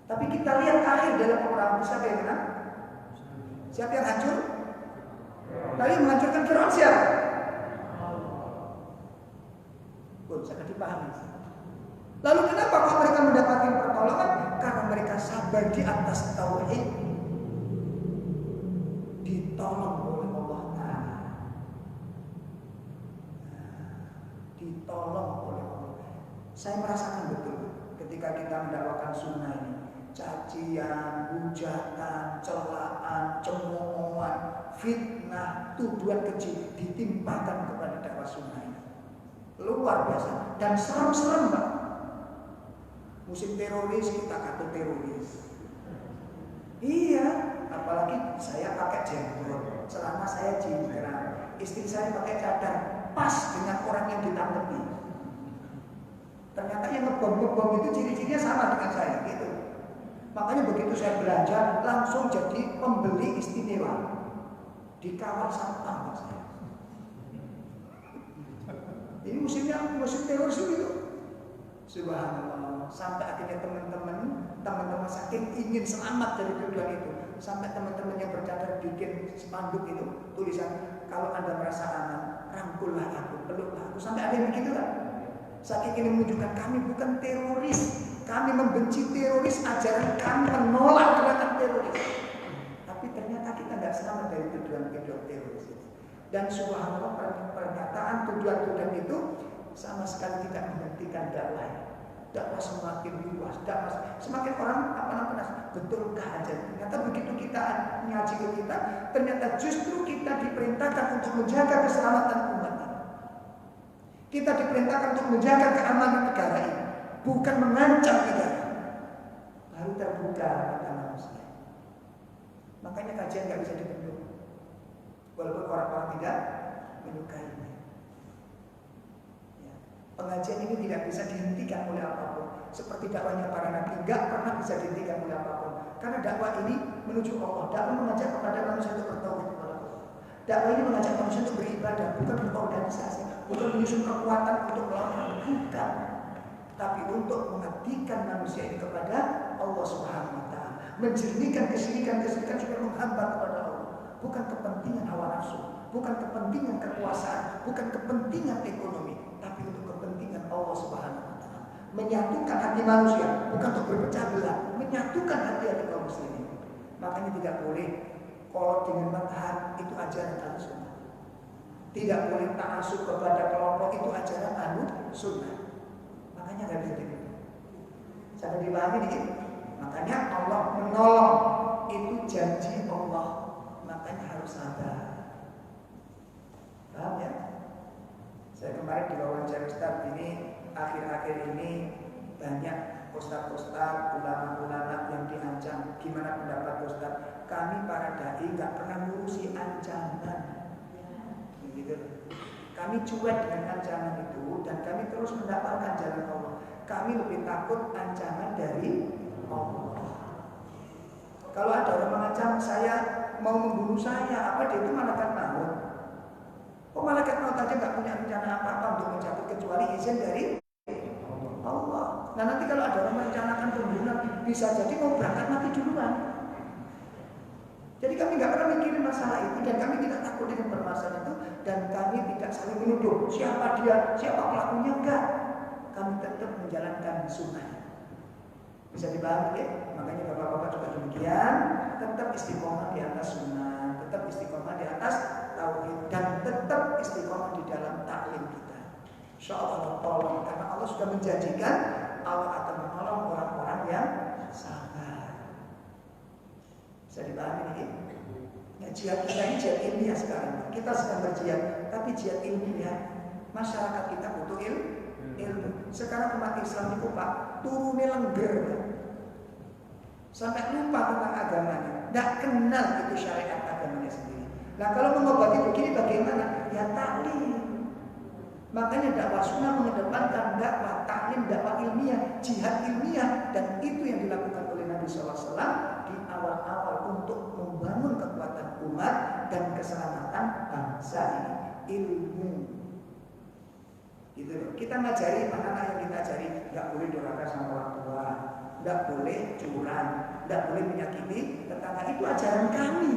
Tapi kita lihat akhir dalam peperangan, siapa yang menang? Siapa yang hancur? Lalu yang menghancurkan Firaun siapa? Sangat dipahami. Lalu kenapa kok mereka mendapatkan pertolongan? Karena mereka sabar di atas tauhid, ditolong oleh Allah Ta'ala. Ditolong oleh Allah. Saya merasakan betul ketika kita mendakwakan sunnah ini. Cacian, hujatan, celaan, cemoohan, fitnah, tuduhan keji ditimpakan kepada dakwah sunnah ini. Luar biasa dan serem-serem, Pak. Musim teroris kita kata teroris. Iya, apalagi saya pakai jenggot, celana saya jingkrang, istri saya pakai cadar, pas dengan orang yang ditanggapi. Ternyata yang ngebom itu ciri-cirinya sama dengan saya gitu. Makanya begitu saya belanja langsung jadi pembeli istimewa. Dikawal satpam saya. Ini musim teroris itu. Subhanallah. Sampai akhirnya teman-teman saking ingin selamat dari tuduhan itu, sampai teman-teman yang bercadar bikin spanduk itu tulisan, kalau Anda merasa aman, rangkullah aku, peluklah aku. Sampai ada yang begitu kan? Saking ingin menunjukkan kami bukan teroris, kami membenci teroris, ajaran kami menolak gerakan teroris. Tapi ternyata kita tidak selamat dari tuduhan-tuduhan teroris itu. Dan subhanallah pernyataan tuduhan-tuduhan itu sama sekali tidak menghentikan dakwah. dakwah semakin luas, dakwah semakin orang apa betulkah aja. Ternyata begitu kita ngaji ke kita, ternyata justru kita diperintahkan untuk menjaga keselamatan umat ini. Kita diperintahkan untuk menjaga keamanan negara ini, bukan mengancam negara. Baru terbuka mata manusia. Makanya kajian nggak bisa dibendung, walaupun orang-orang tidak menyukainya. Pengajian ini tidak bisa dihentikan oleh apapun. Seperti dakwahnya para nabi, nggak pernah bisa dihentikan oleh apapun. Karena dakwah ini menuju Allah. Dakwah mengajak kepada manusia untuk bertauhid kepada Allah. Dakwah ini mengajak manusia untuk beribadah, bukan berorganisasi, bukan menyusun kekuatan untuk melawan, bukan. Tapi untuk mengabdikan manusia ini kepada Allah Subhanahu wa taala, menjernihkan kesyirikan supaya menghamba kepada Allah, bukan kepentingan hawa nafsu, bukan kepentingan kekuasaan, bukan kepentingan ekonomi, tapi untuk kepentingan Allah Subhanahu wa taala. Menyatukan hati manusia, bukan untuk berpecah belah, menyatukan hati kaum muslimin. Makanya tidak boleh kolot dengan madhab, itu ajaran Ahlussunnah. Tidak boleh ta'assub kepada kelompok, itu ajaran Ahlussunnah. Makanya nggak bisa dipilih. Sampai dipahami dikit. Makanya Allah menolong, itu janji Allah. Makanya harus sabar. Paham ya? Saya kemarin diwawancara Ustaz ini, akhir-akhir ini banyak ustaz-ustaz, ulama-ulama yang diancam. Gimana pendapat Ustaz? Kami para dai nggak pernah ngurusi ancaman. Gitu. Kami cuek dengan ancaman itu dan kami terus mendapatkan jalan Allah. Kami lebih takut ancaman dari Allah. Kalau ada orang mengancam saya mau membunuh saya, apa dia itu malaikat maut? Oh, malaikat maut aja nggak punya rencana apa-apa untuk mencabut kecuali izin dari Allah. Nah nanti kalau ada orang merencanakan pembunuhan, bisa jadi mau berangkat mati duluan. Jadi kami nggak pernah mikirin masalah itu dan kami tidak takut dengan permasalahan itu dan kami tidak saling menuduh siapa dia, siapa pelakunya, enggak. Kami tetap menjalankan sunnah. Bisa dipahami ya? Makanya bapak-bapak juga demikian, tetap istiqomah di atas sunnah, tetap istiqomah di atas tauhid dan tetap istiqomah di dalam taklim kita. Insyaallah tolong karena Allah sudah menjanjikan Allah akan menolong orang-orang yang sabar. Bisa dipahami ini? Ya, jihad kita ini jihad ilmiah sekarang. Kita sedang berjihad, tapi jihad ilmiah. Masyarakat kita butuh ilmu. Sekarang umat Islam itu Pak, turunnya lengger. Sampai lupa tentang agamanya. Tidak kenal itu syariat agamanya sendiri. Nah kalau mengobati begini bagaimana? Ya taklim. Makanya dakwah sunnah mengedepankan dakwah taklim, dakwah ilmiah, jihad ilmiah, dan itu yang dilakukan oleh Nabi SAW di awal-awal untuk membangun kekuatan umat dan keselamatan bangsa ini. Ilmu. Gitu loh. Kita ngajari anak-anak yang kita ajari nggak boleh durhaka sama orang tua, nggak boleh curang, nggak boleh menyakiti tetangga. Itu ajaran kami.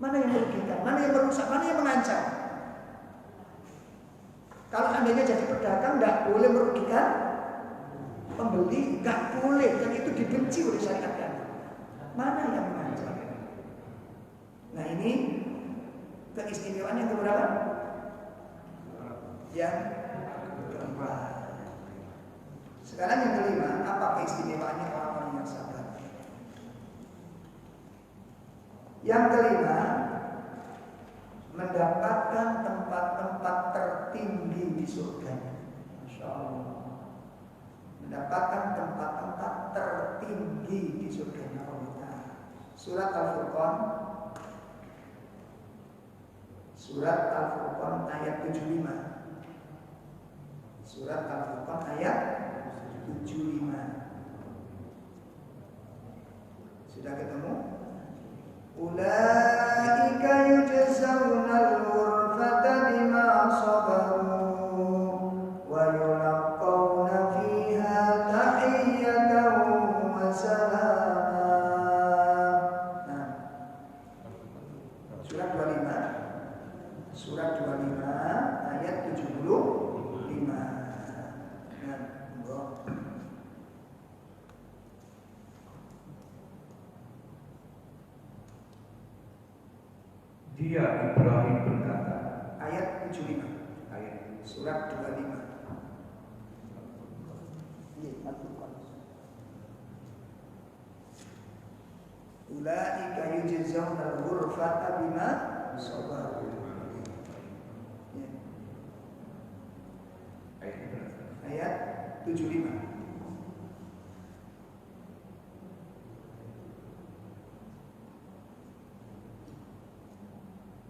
Mana yang merugikan, mana yang merusak, mana yang mengancam. Kalau seandainya jadi pedagang nggak boleh merugikan pembeli, nggak boleh dan itu dibenci oleh syariat kami. Mana yang mengancam? Nah ini keistimewaan yang keberapa? Yang keempat. Sekarang yang kelima, apa keistimewaannya orang-orang yang sabar? Yang kelima, mendapatkan tempat-tempat tertinggi di surga. Masya Allah. Mendapatkan tempat-tempat tertinggi di surga Allah. Surat Al-Furqan, Surat Al-Furqan ayat 75. Surat Al-Furqan ayat 75. Sudah ketemu? Ulaika yujzaunal ghurfata bima sabaru wa yulaqawna fiha tahiyyatan wa salama. Nah, surat 25. Surat 25 ayat 75. Dia Ibrahim berkata, ayat 75 ayat surat 25. Ulaika yujzauna al-ghurfata bima sabaru. Ya. Ayat 75.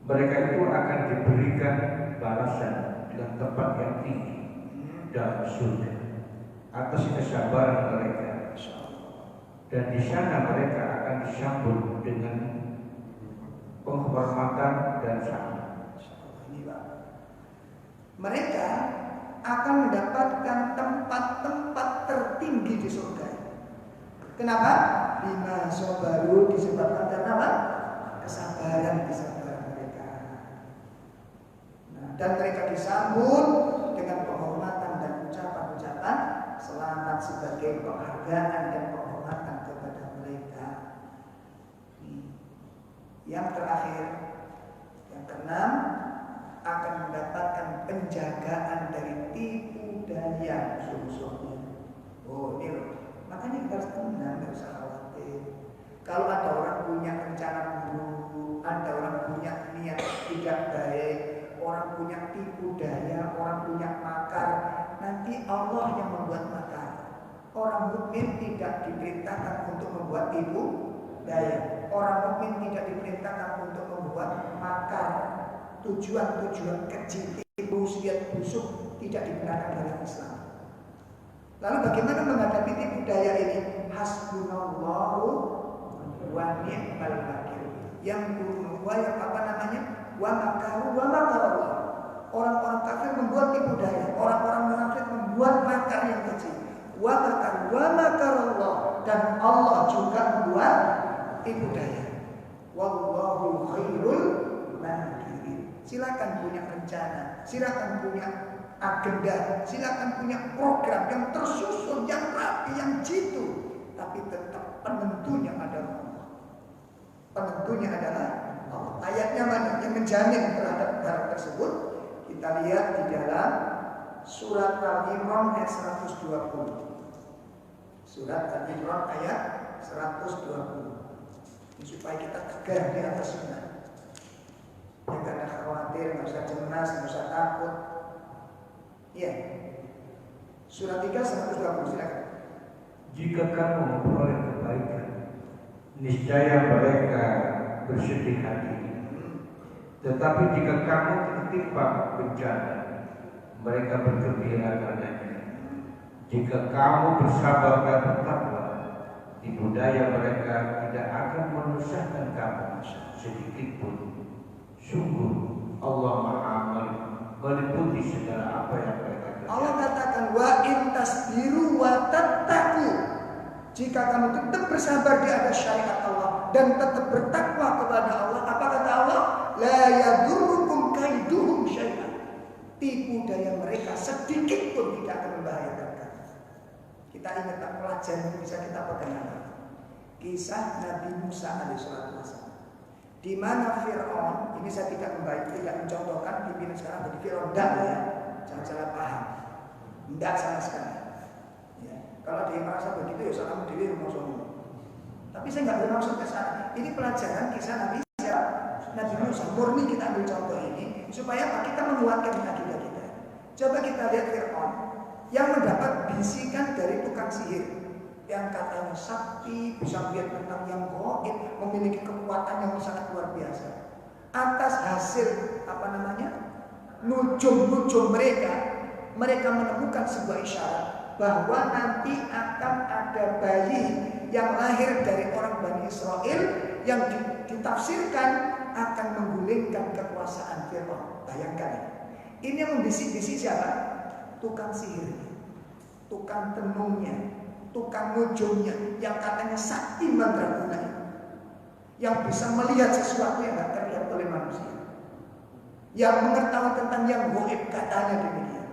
Mereka itu akan diberikan balasan dengan tempat yang tinggi dalam surga atas kesabaran mereka, dan di sana mereka akan disambut dengan penghormatan dan salam. Mereka akan mendapatkan tempat-tempat tertinggi di surga. Kenapa? Bima sabaru, disebabkan karena apa? Kesabaran mereka. Nah, dan mereka disambut dengan penghormatan dan ucapan-ucapan selamat sebagai penghargaan dan penghormatan kepada mereka. Yang terakhir, yang keenam, akan mendapatkan penjagaan dari tipu daya musuh-musuhnya. Oh, ini loh. Makanya kita harus tenang, nggak usah khawatir. Kalau ada orang punya rencana buruk, ada orang punya niat tidak baik, orang punya tipu daya, orang punya makar, nanti Allah yang membuat makar. Orang mukmin tidak diperintahkan untuk membuat tipu daya. Orang mukmin tidak diperintahkan untuk membuat makar. Tujuan-tujuan keji, tipu, siat, busuk tidak dibenarkan dalam Islam. Lalu bagaimana menghadapi tipu daya ini? Hasbunallahu wa ni'mal wakil. Yang kedua, yang apa namanya? Wa makaru wa makarallah. Orang-orang kafir membuat tipu daya, orang-orang munafik membuat makar yang keji. Wa makaru wa makarallah, dan Allah juga membuat tipu daya. Wallahu khairul makirin. Silakan punya rencana, silakan punya agenda, silakan punya program yang tersusun, yang rapi, yang jitu, tapi tetap penentunya adalah Allah. Penentunya adalah Allah. Ayatnya mana yang menjamin terhadap barang tersebut? Kita lihat di dalam surat Al-Imran ayat 120. Surat Al-Imran ayat 120. Ini supaya kita tegar di atas sunnah. Ya, gak ada khawatir, gak usah cemas, gak usah takut. Iya. Surat 3 120, silakan. Jika kamu memperoleh kebaikan, niscaya mereka bersedih hati. Tetapi jika kamu tertimpa bencana, mereka bergembira karenanya. Jika kamu bersabar dan bertakwa, tipu daya mereka tidak akan menyusahkan kamu sedikit pun. Sungguh Allah Maha meliputi segala apa yang mereka kerjakan. Allah katakan wa in tasbiru wa tattaqu. Jika kamu tetap bersabar di atas syariat Allah dan tetap bertakwa kepada Allah, apa kata Allah? La yadurrukum kaiduhum syai'an. Tipu daya mereka sedikit pun tidak akan membahayakan kamu. Kita ingat pelajaran yang bisa kita pegang. Kisah Nabi Musa alaihissalam. Di mana Fir'aun, ini saya tidak mencontohkan pimpinan sekarang jadi Fir'aun, enggak ya, jangan salah paham, enggak sama sekali. Ya. Kalau dia merasa begitu ya salah diri rumah sono. Tapi saya nggak bermaksud ke sana. Ini pelajaran kisah Nabi Musa. Murni kita ambil contoh ini supaya apa? Kita menguatkan akidah kita. Coba kita lihat Fir'aun yang mendapat bisikan dari tukang sihir. Yang katanya sakti, bisa melihat tentang yang gaib, memiliki kekuatan yang sangat luar biasa. Atas hasil nujum mereka menemukan sebuah isyarat bahwa nanti akan ada bayi yang lahir dari orang Bani Israel yang ditafsirkan akan menggulingkan kekuasaan Fir'aun. Bayangkan, ini yang membisik-bisik siapa? Tukang sihirnya, tukang tenungnya, tukang nujumnya, yang katanya sakti mandraguna, yang bisa melihat sesuatu yang tidak terlihat oleh manusia, yang mengetahui tentang yang gaib katanya demikian,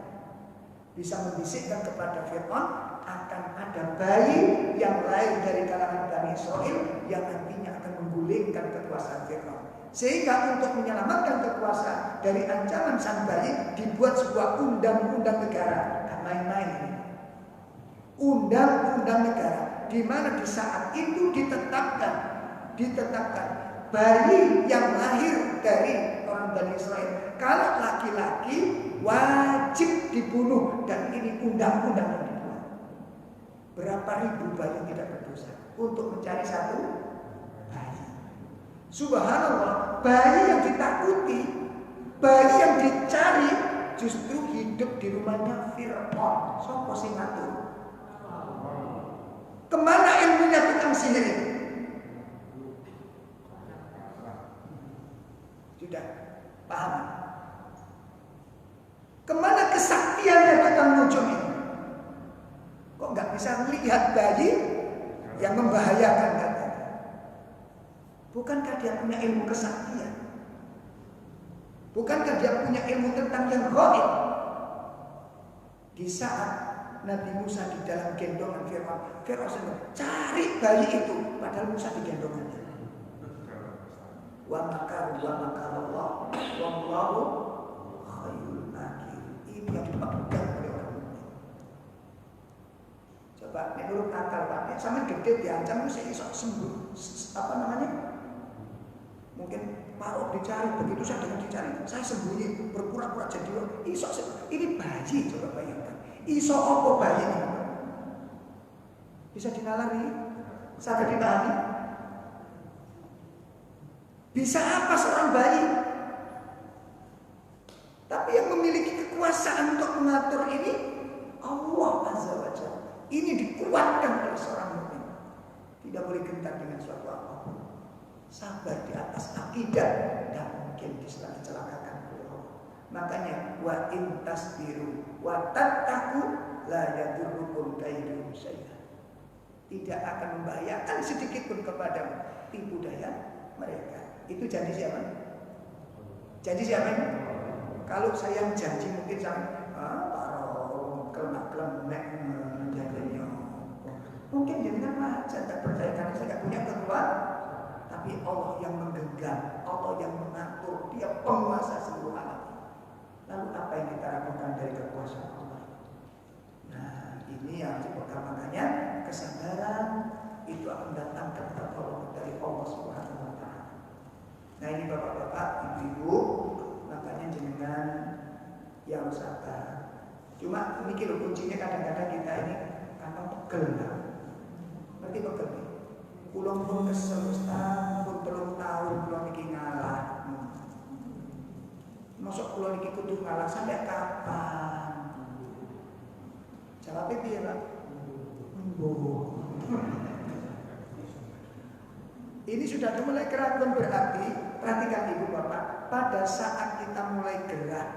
bisa membisikkan kepada Fir'aun akan ada bayi yang lahir dari kalangan Bani Israel yang nantinya akan menggulingkan kekuasaan Fir'aun. Sehingga untuk menyelamatkan kekuasaan dari ancaman sang bayi dibuat sebuah undang-undang negara. Gak main-main ini. Undang-undang negara di mana di saat itu ditetapkan ditetapkan bayi yang lahir dari orang Bani Israel, kalau laki-laki wajib dibunuh, dan ini undang-undang yang dibuat. Berapa ribu bayi tidak berdosa untuk mencari satu bayi. Subhanallah, bayi yang ditakuti, bayi yang dicari justru hidup di rumahnya Fir'aun. Sopo sing ngatur? Kemana ilmunya tukang sihir itu? Sudah paham? Kemana kesaktiannya tukang nujum ini? Kok nggak bisa melihat bayi yang membahayakan katanya? Bukankah dia punya ilmu kesaktian? Bukankah dia punya ilmu tentang yang gaib? Di saat Nabi Musa di dalam gendongan Fir'aun sedang cari bayi itu, padahal Musa di gendongannya. Wa makarallah wallahu khairul makirin. Ini yang dipegang oleh orang mukmin. Coba menurut akal Pak, sama gede diancam itu iso sembuh. Apa namanya? Mungkin Pak dicari, begitu saya dengan dicari, saya sembunyi berpura-pura jadi iso. Ini bayi, coba bayangkan. Iso apa bayi ini? Bisa dinalari? Sampai dipahami? Bisa apa seorang bayi? Tapi yang memiliki kekuasaan untuk mengatur ini Allah Azza wa Jalla. Ini dikuatkan oleh seorang mukmin. Tidak boleh gentar dengan suatu apapun. Sabar di atas akidah, dan mungkin dicelakakan oleh Allah. Makanya wa in tasbiru wa tattaqu la yadurrukum kaiduhum syai'an. Tidak akan membahayakan sedikit pun kepadamu tipu daya mereka. Itu janji siapa? Janji siapa ini? Kalau saya janji mungkin sama paro kelemak-kelemek menjadinya. Mungkin jangan aja tak percaya karena saya tidak punya kekuatan. Tapi Allah yang menggenggam, Allah yang mengatur, Dia penguasa seluruh alam. Lalu apa yang kita lakukan dari kekuasaan Allah? Nah, ini yang dipegang, makanya kesabaran itu akan datang pertolongan dari Allah Subhanahu wa Ta'ala. Nah, ini bapak-bapak, ibu-ibu, makanya jenengan yang sabar. Cuma ini kilo kuncinya kadang-kadang kita ini gampang pegel lah. Berarti pegel nih. Pulang pun kesel Ustaz, pun belum tahu pulang ini ngalah. Masuk pulang ini kudu ngalah sampai kapan? Jawabnya dia lah. Ini sudah mulai keraguan, berarti perhatikan ibu bapak. Pada saat kita mulai gerak,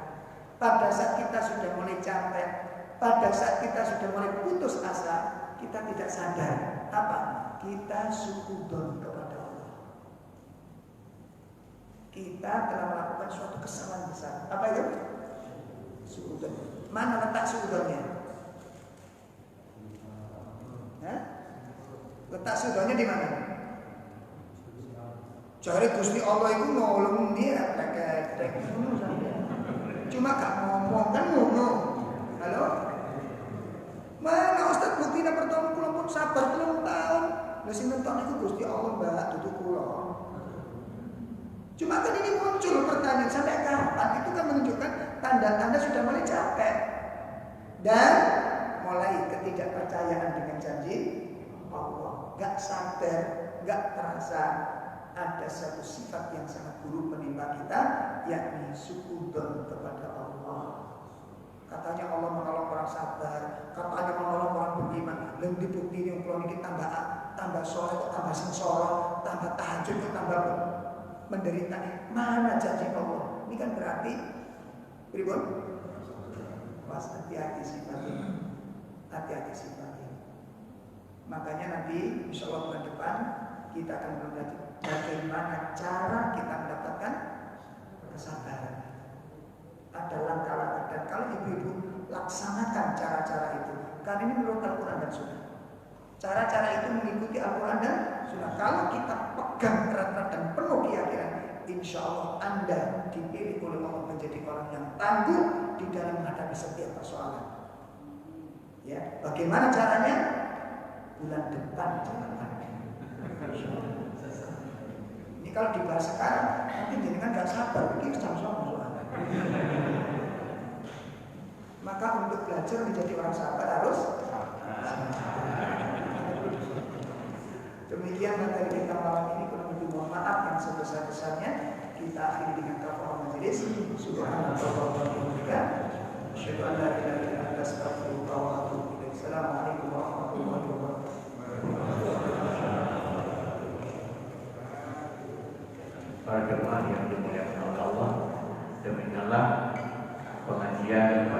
pada saat kita sudah mulai capek, pada saat kita sudah mulai putus asa, kita tidak sadar apa? Kita sukudon kepada Allah. Kita telah melakukan suatu kesalahan besar. Apa itu? Sukudon. Mana letak sukudonnya? Letak sukudonnya di mana? Cari Gusti Allah itu nolong dia, cuma gak ngomong kan ngomong. Halo? Mana Ustaz buktinya bertahun-tahun pun sabar 3 tahun. Nasi nonton itu Gusti Allah mbak, duduk pulau. Cuma kan ini muncul pertanyaan sampai kapan? Itu kan menunjukkan tanda-tanda sudah mulai capek dan mulai ketidakpercayaan dengan janji Allah. Gak sadar, gak terasa ada satu sifat yang sangat buruk menimpa kita, yakni sukudon kepada Allah. Katanya Allah menolong orang sabar, katanya menolong orang beriman. Dan dibukti yang pulau ini tambah sore, tambah sengsara, tambah tahajud, tambah menderita. Mana janji Allah? Ini kan berarti pribon. Was hati-hati sifatnya, hati-hati sifatnya. Makanya nanti insya Allah bulan depan kita akan belajar bagaimana cara kita mendapatkan kesabaran. Ada langkah-langkah, dan kalau ibu-ibu laksanakan cara-cara itu, karena ini menurut Al-Quran dan Sunnah. Cara-cara itu mengikuti Al-Quran dan Sunnah. Kalau kita pegang erat-erat dan penuh keyakinan, insya Allah Anda dipilih oleh Allah menjadi orang yang tangguh di dalam menghadapi setiap persoalan. Ya, bagaimana caranya? Bulan depan jalan. kalau dibahas sekarang nanti jenengan gak sabar pikir sama-sama soalnya. Maka untuk belajar menjadi orang sabar harus demikian materi kita malam ini. Kurang lebih mohon maaf yang sebesar-besarnya. Kita akhiri dengan kafaratul majelis. Subhanallah wa bihamdihi, asyhadu an la ilaha illa anta, astaghfiruka wa atubu ilaik. Assalamualaikum warahmatullahi wabarakatuh. Para jemaah yang dimuliakan oleh Allah, demikianlah pengajian